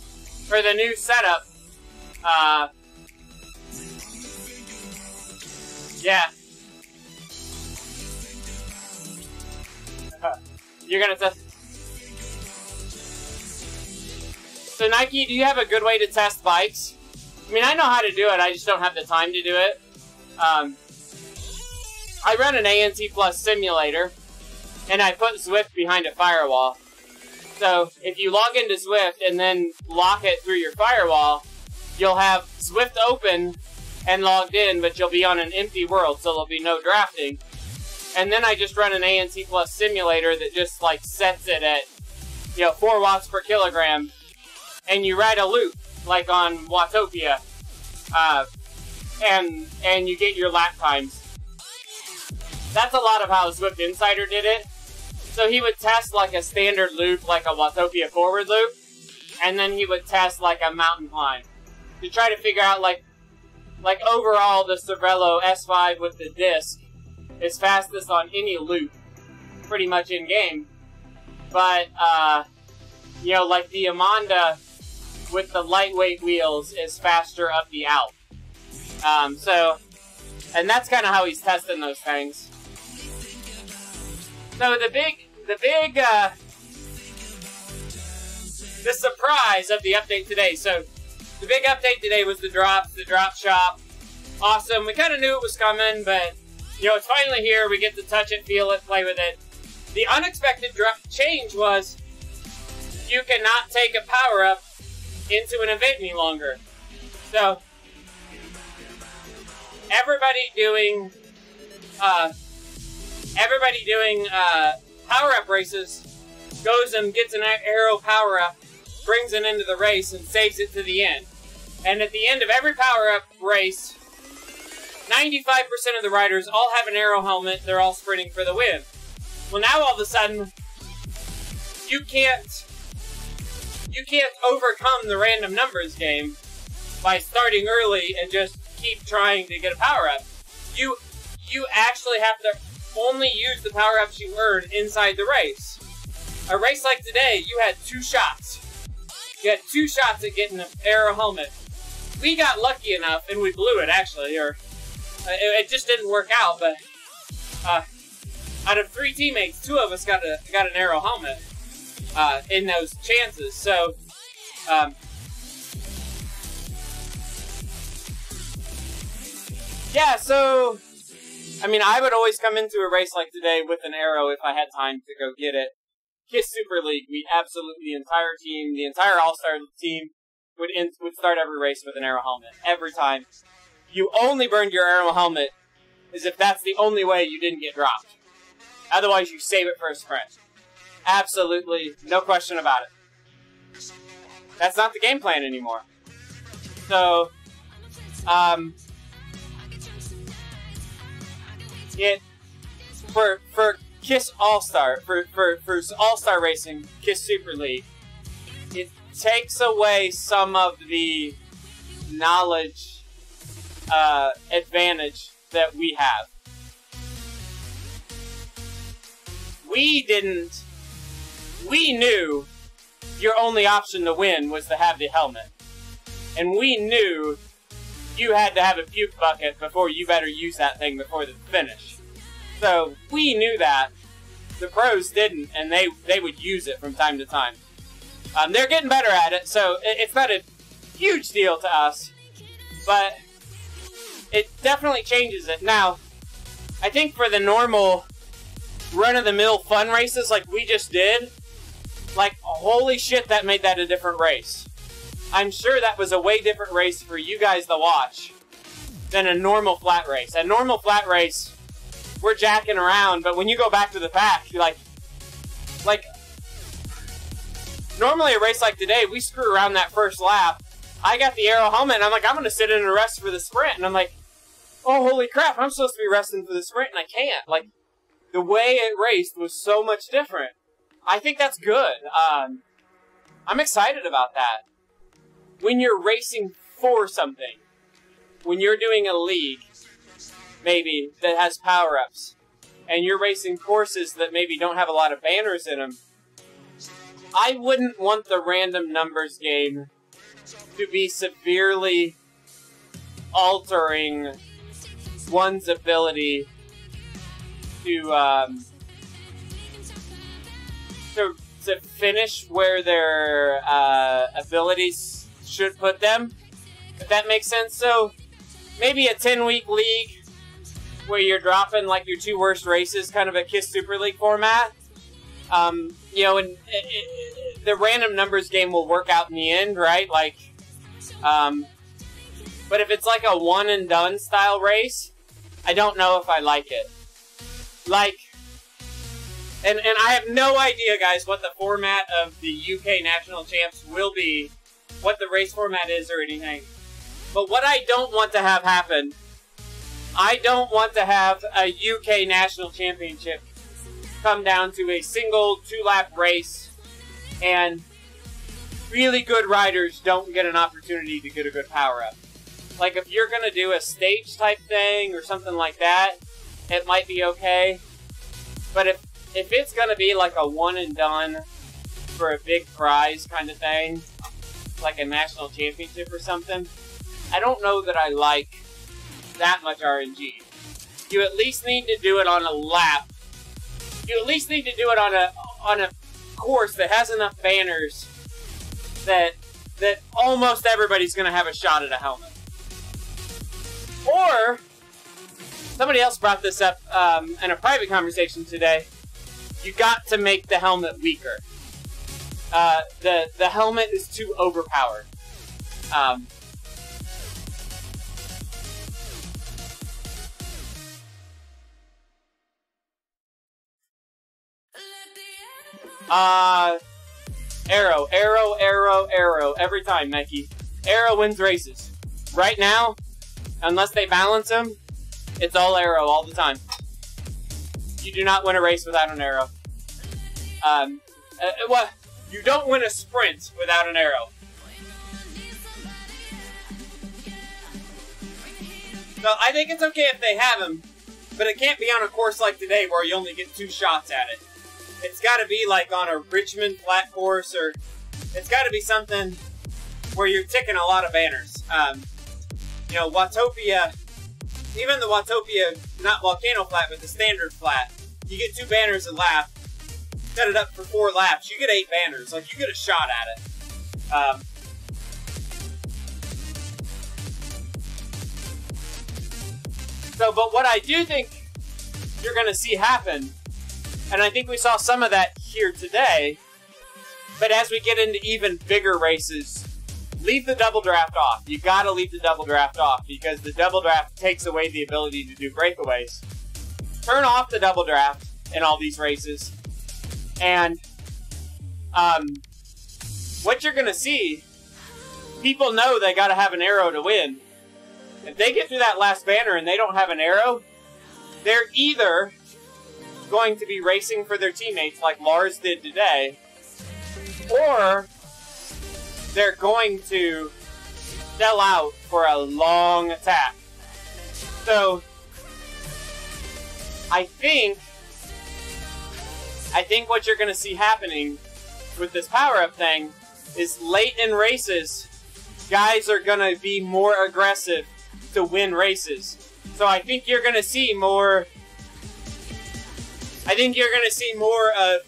Or the new setup? Yeah. You're gonna test. So Nike, do you have a good way to test bikes? I mean, I know how to do it, I just don't have the time to do it. I run an ANT Plus simulator, and I put Zwift behind a firewall. So, if you log into Zwift and then lock it through your firewall, you'll have Zwift open and logged in, but you'll be on an empty world, so there'll be no drafting. And then I just run an ANT Plus simulator that just, like, sets it at, you know, 4 watts per kilogram, and you ride a loop, like on Watopia, and you get your lap times. That's a lot of how Zwift Insider did it. So he would test like a standard loop, like a Watopia forward loop, and then he would test like a mountain climb to try to figure out like overall the Cervelo S5 with the disc is fastest on any loop, pretty much in game. But you know, like the Amanda with the lightweight wheels is faster up the Alp. So, and that's kind of how he's testing those things. So the surprise of the update today. So the big update today was the Drop Shop. Awesome. We kind of knew it was coming, but you know, it's finally here. We get to touch it, feel it, play with it. The unexpected change was you cannot take a power-up into an event any longer. So everybody doing power-up races goes and gets an arrow power-up, brings it into the race, and saves it to the end. And at the end of every power-up race, 95% of the riders all have an arrow helmet. They're all sprinting for the win. Well, now all of a sudden, you can't overcome the random numbers game by starting early and just keep trying to get a power-up. You actually have to only use the power-ups you earn inside the race. A race like today, you had 2 shots. You had 2 shots at getting an arrow helmet. We got lucky enough, and we blew it, actually, or it just didn't work out, but out of 3 teammates, 2 of us got an arrow helmet in those chances. So, yeah, so, I mean, I would always come into a race like today with an arrow if I had time to go get it. KISS Super League, we absolutely, the entire team, the entire All-Star team would start every race with an arrow helmet. Every time. You only burned your arrow helmet as if that's the only way you didn't get dropped. Otherwise, you save it for a sprint. Absolutely, no question about it. That's not the game plan anymore. So, for KISS All-Star, for All-Star Racing, KISS Super League, it takes away some of the knowledge advantage that we have. We knew your only option to win was to have the helmet. And we knew you had to have a puke bucket before you better use that thing before the finish. So we knew that. The pros didn't, and they would use it from time to time. They're getting better at it, so it's not a huge deal to us. But it definitely changes it. Now, I think for the normal run-of-the-mill fun races like we just did, like, holy shit, that made that a different race. I'm sure that was a way different race for you guys to watch than a normal flat race. A normal flat race, we're jacking around, but when you go back to the pack, you're like, normally a race like today, we screw around that first lap. I got the Aero helmet, and I'm like, I'm going to sit in and rest for the sprint. And I'm like, oh, holy crap, I'm supposed to be resting for the sprint, and I can't. Like, the way it raced was so much different. I think that's good. I'm excited about that. When you're racing for something, when you're doing a league, maybe, that has power-ups, and you're racing courses that maybe don't have a lot of banners in them, I wouldn't want the random numbers game to be severely altering one's ability to finish where their abilities should put them, if that makes sense. So maybe a 10-week league where you're dropping like your 2 worst races, kind of a KISS Super League format. You know, and the random numbers game will work out in the end, right? Like, but if it's like a one and done style race, I don't know if I like it. Like, and I have no idea, guys, what the format of the UK National Champs will be, what the race format is or anything. But what I don't want to have happen, I don't want to have a UK National Championship come down to a single 2-lap race and really good riders don't get an opportunity to get a good power-up. Like, if you're going to do a stage type thing or something like that, it might be okay. But if it's going to be like a one and done for a big prize kind of thing, like a national championship or something, I don't know that I like that much RNG. You at least need to do it on a lap. You at least need to do it on a course that has enough banners that almost everybody's going to have a shot at a helmet. Or, somebody else brought this up in a private conversation today. You got to make the helmet weaker. The helmet is too overpowered. Arrow, every time, Nike. Arrow wins races. Right now, unless they balance them, it's all Arrow all the time. You do not win a race without an Arrow. You don't win a sprint without an Arrow. So I think it's okay if they have them, but it can't be on a course like today where you only get 2 shots at it. It's got to be like on a Richmond flat course, or it's got to be something where you're ticking a lot of banners. You know, Watopia, even the Watopia, not Volcano flat, but the standard flat, you get 2 banners a lap, set it up for 4 laps, you get 8 banners. Like, you get a shot at it. But what I do think you're going to see happen, and I think we saw some of that here today, but as we get into even bigger races, leave the double draft off. You got to leave the double draft off, because the double draft takes away the ability to do breakaways. Turn off the double draft in all these races, and what you're gonna see, people know they gotta have an arrow to win. If they get through that last banner and they don't have an arrow, they're either going to be racing for their teammates like Lars did today, or they're going to sell out for a long attack. So, I think what you're going to see happening with this power-up thing is late in races, guys are going to be more aggressive to win races. So I think you're going to see more... of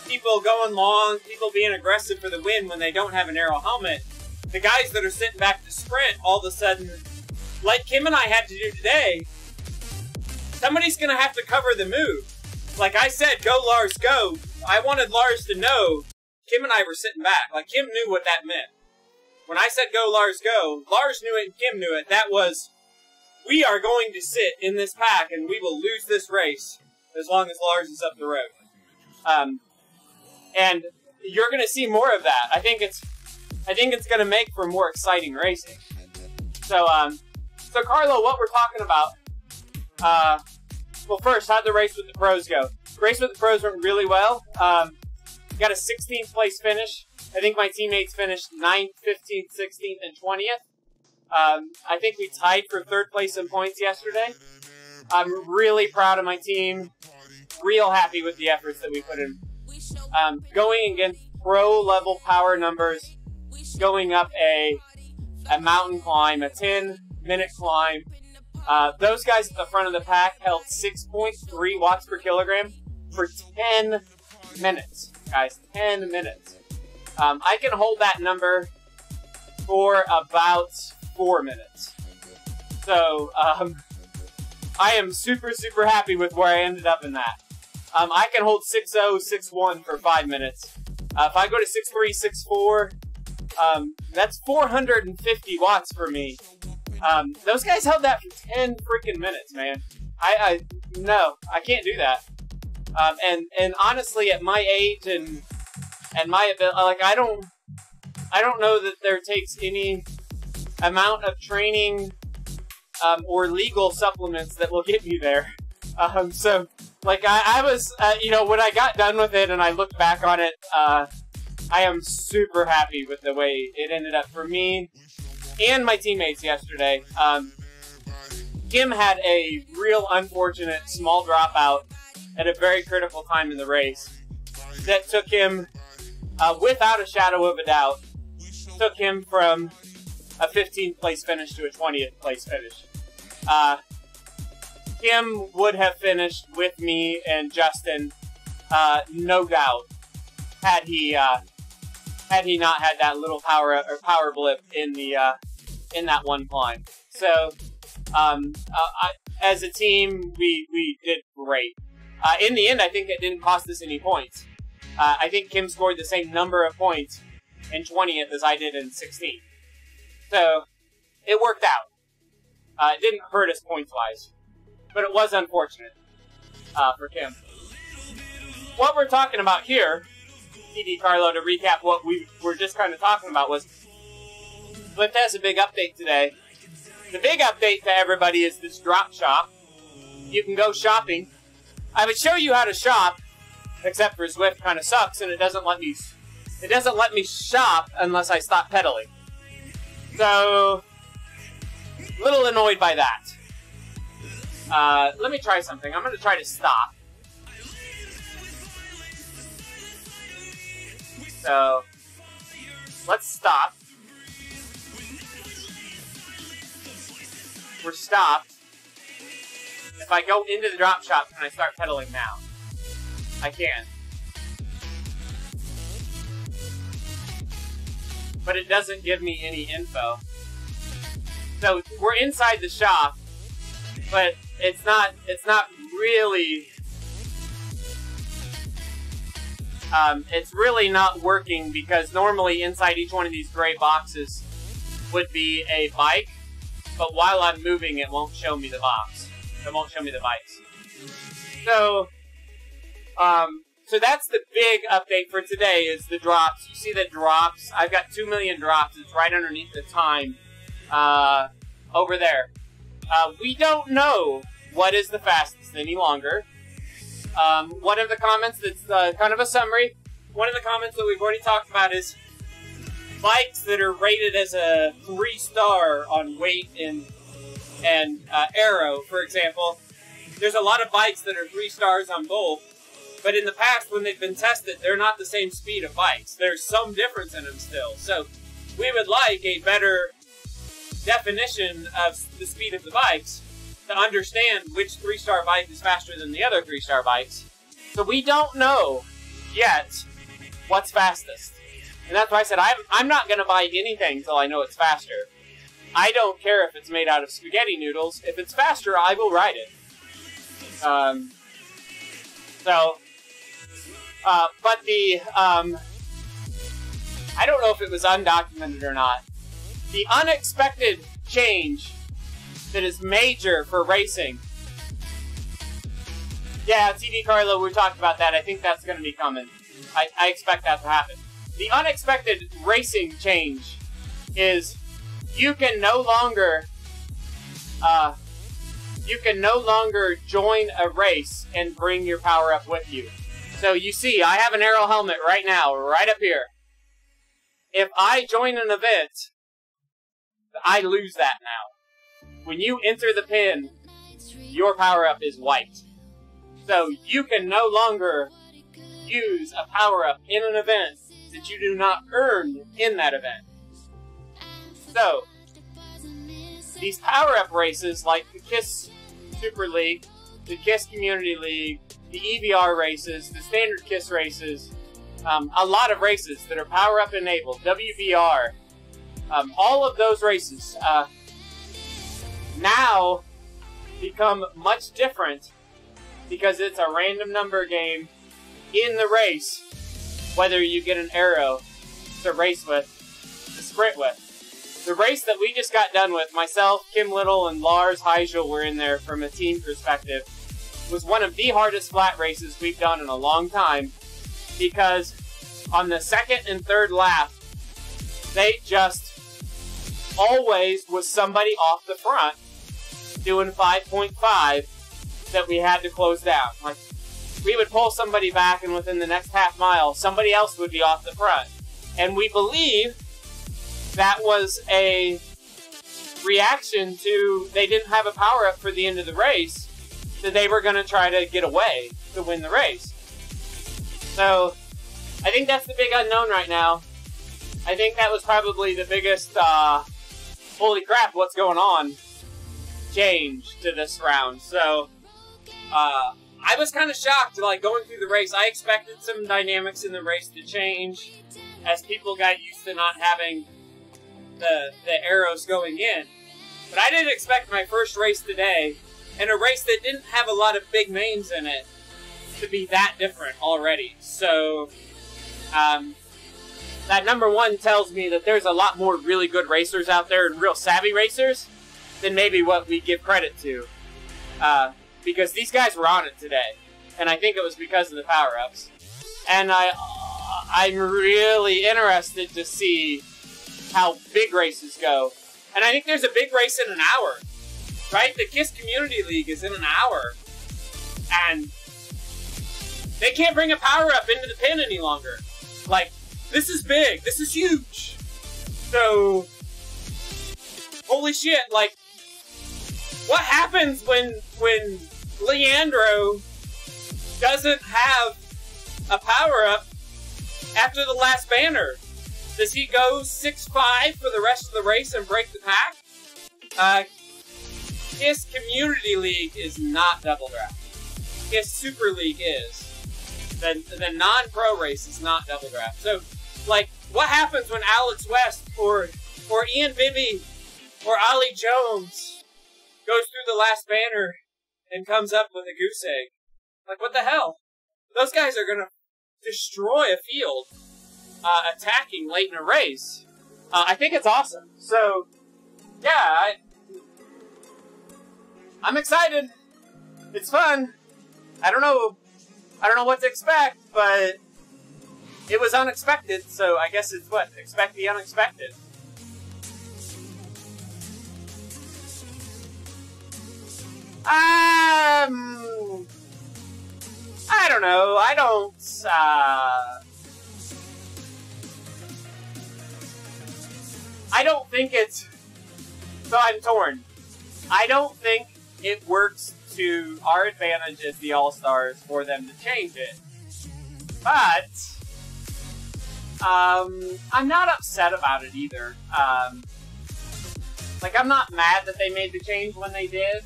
people going long, people being aggressive for the win when they don't have an arrow helmet. The guys that are sitting back to sprint, all of a sudden, like Kim and I had to do today, somebody's going to have to cover the move. Like I said, go Lars, go. I wanted Lars to know Kim and I were sitting back. Like Kim knew what that meant. When I said go Lars, go, Lars knew it and Kim knew it. That was, we are going to sit in this pack and we will lose this race as long as Lars is up the road. And you're going to see more of that. I think it's going to make for more exciting racing. So Carlo, what we're talking about, well, first, how'd the race with the pros go? Race with the pros went really well. Got a 16th place finish. I think my teammates finished 9th, 15th, 16th, and 20th. I think we tied for 3rd place in points yesterday. I'm really proud of my team. Real happy with the efforts that we put in. Going against pro-level power numbers, going up a mountain climb, a 10-minute climb. Those guys at the front of the pack held 6.3 watts per kilogram for 10 minutes. Guys, 10 minutes. I can hold that number for about 4 minutes. So, I am super, super happy with where I ended up in that. I can hold 6.0, 6.1 for 5 minutes. If I go to 6.3, 6.4, that's 450 watts for me. Those guys held that for 10 freaking minutes, man. No, I can't do that. And honestly, at my age and my ability, like I don't know that there takes any amount of training or legal supplements that will get me there. So, like I was, you know, when I got done with it and I looked back on it, I am super happy with the way it ended up for me and my teammates yesterday. Kim had a real unfortunate small dropout at a very critical time in the race that took him, without a shadow of a doubt, took him from a 15th place finish to a 20th place finish. Kim would have finished with me and Justin, no doubt, had he not had that little power blip in the in that one climb. So, as a team, we did great. In the end, I think it didn't cost us any points. I think Kim scored the same number of points in 20th as I did in 16th. So, it worked out. It didn't hurt us points-wise. But it was unfortunate for Kim. What we're talking about here, PD Carlo, to recap what we were just kind of talking about, was Lyft has a big update today. The big update to everybody is this drop shop. You can go shopping. I would show you how to shop, except for Zwift kind of sucks and it doesn't let me shop unless I stop pedaling. So, a little annoyed by that. Let me try something. I'm going to try to stop. So, let's stop. We're stopped. If I go into the drop shop, can I start pedaling now? I can. But it doesn't give me any info. So, we're inside the shop, but it's not really, it's really not working because normally inside each one of these gray boxes would be a bike, but while I'm moving, it won't show me the box. It won't show me the bikes. So, so that's the big update for today is the drops. You see the drops? I've got 2 million drops. It's right underneath the time over there. We don't know what is the fastest any longer. One of the comments that's kind of a summary, one of the comments that we've already talked about is bikes that are rated as a 3-star on weight and aero, for example. There's a lot of bikes that are 3 stars on both, but in the past when they've been tested, they're not the same speed of bikes. There's some difference in them still. So we would like a better definition of the speed of the bikes to understand which 3-star bike is faster than the other 3-star bikes. So we don't know yet what's fastest. And that's why I said I'm not going to buy anything until I know it's faster. I don't care if it's made out of spaghetti noodles. If it's faster, I will ride it. But the, I don't know if it was undocumented or not. The unexpected change that is major for racing. Yeah, TV Carlo, we talked about that. I think that's going to be coming. I expect that to happen. The unexpected racing change is you can no longer join a race and bring your power up with you. So you see, I have an aero helmet right now, right up here. If I join an event, I lose that now. When you enter the pin, your power up is wiped. So you can no longer use a power up in an event that you do not earn in that event. So these power up races like the KISS Super League, the KISS Community League, the EVR races, the standard KISS races, a lot of races that are power up enabled, WVR, all of those races now become much different because it's a random number game in the race, whether you get an aero to race with, to sprint with. The race that we just got done with, myself, Kim Little, and Lars Heigel were in there from a team perspective, was one of the hardest flat races we've done in a long time because on the second and third lap, they just always was somebody off the front doing 5.5 that we had to close down. Like, we would pull somebody back and within the next half mile, somebody else would be off the front. And we believe that was a reaction to they didn't have a power up for the end of the race, so they were going to try to get away to win the race. So I think that's the big unknown right now. I think that was probably the biggest, holy crap, what's going on, change to this round. So I was kind of shocked, like, going through the race. I expected some dynamics in the race to change as people got used to not having the arrows going in. But I didn't expect my first race today, and a race that didn't have a lot of big names in it, to be that different already. So, that number one tells me that there's a lot more really good racers out there and real savvy racers than maybe what we give credit to. Because these guys were on it today, and I think it was because of the power-ups. And I'm really interested to see how big races go. And I think there's a big race in an hour, right? The KISS Community League is in an hour, and they can't bring a power-up into the pin any longer. Like, this is big. This is huge. So, holy shit, like, what happens when Leandro doesn't have a power-up after the last banner? Does he go 6-5 for the rest of the race and break the pack? KISS Community League is not double draft. KISS Super League is. The non-pro race is not double draft. So, like, what happens when Alex West or Ian Bibby or Ollie Jones goes through the last banner and comes up with a goose egg? Like, what the hell? Those guys are gonna destroy a field attacking late in a race. I think it's awesome. So, yeah, I'm excited. It's fun. I don't know I don't know what to expect, but it was unexpected, so I guess it's what? Expect the unexpected. I don't know. I don't think it's... So I'm torn. I don't think it works to our advantage as the All-Stars for them to change it. But... I'm not upset about it either. Like, I'm not mad that they made the change when they did.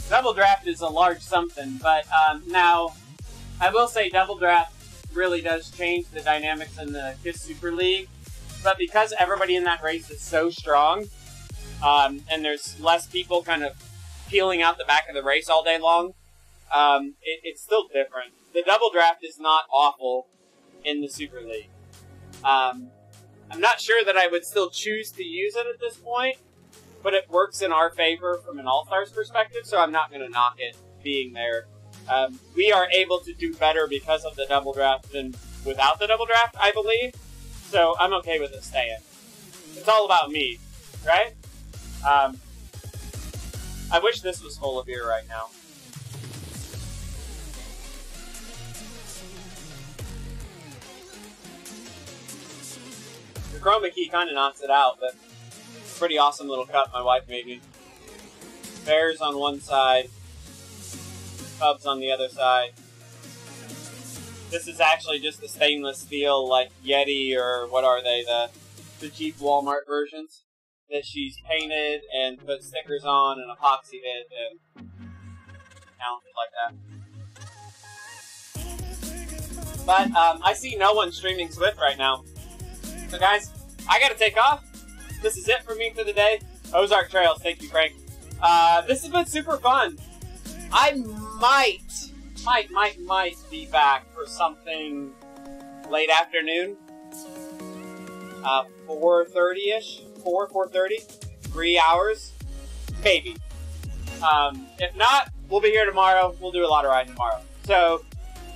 Double Draft is a large something, but now, I will say Double Draft really does change the dynamics in the KISS Super League, but because everybody in that race is so strong, and there's less people kind of peeling out the back of the race all day long, it's still different. The Double Draft is not awful in the Super League. I'm not sure that I would still choose to use it at this point, but it works in our favor from an All-Stars perspective, so I'm not going to knock it being there. We are able to do better because of the Double Draft than without the Double Draft, I believe, so I'm okay with it staying. It's all about me, right? I wish this was full of beer right now. The chroma key kind of knocks it out, but it's a pretty awesome little cup my wife made me. Bears on one side, Cubs on the other side. This is actually just the stainless steel, like Yeti, or what are they, the cheap Walmart versions that she's painted and put stickers on and epoxied it and talented like that. But I see no one streaming Swift right now. So guys, I gotta take off. This is it for me for the day. Ozark Trails, thank you, Frank. This has been super fun. I might be back for something late afternoon. 4:30-ish? 4:30? 3 hours? Maybe. If not, we'll be here tomorrow. We'll do a lot of riding tomorrow. So,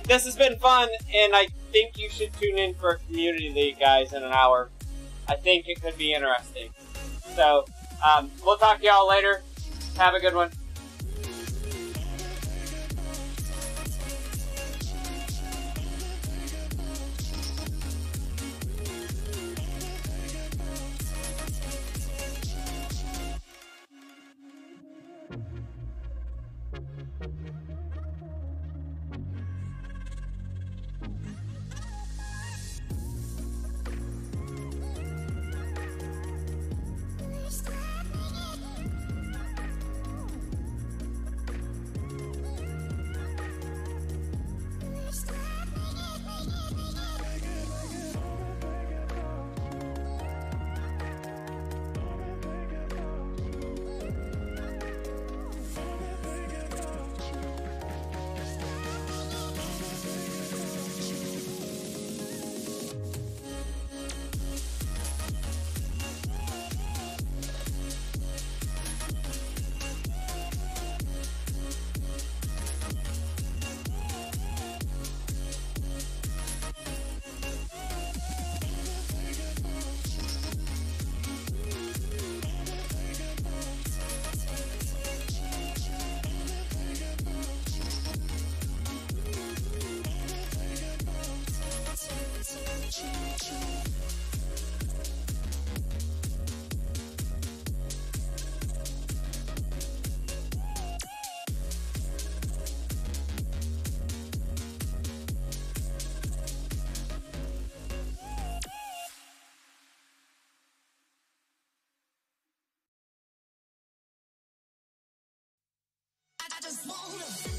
this has been fun, and I think you should tune in for a community league, guys, in an hour. I think it could be interesting. So, we'll talk to y'all later. Have a good one. I just wanna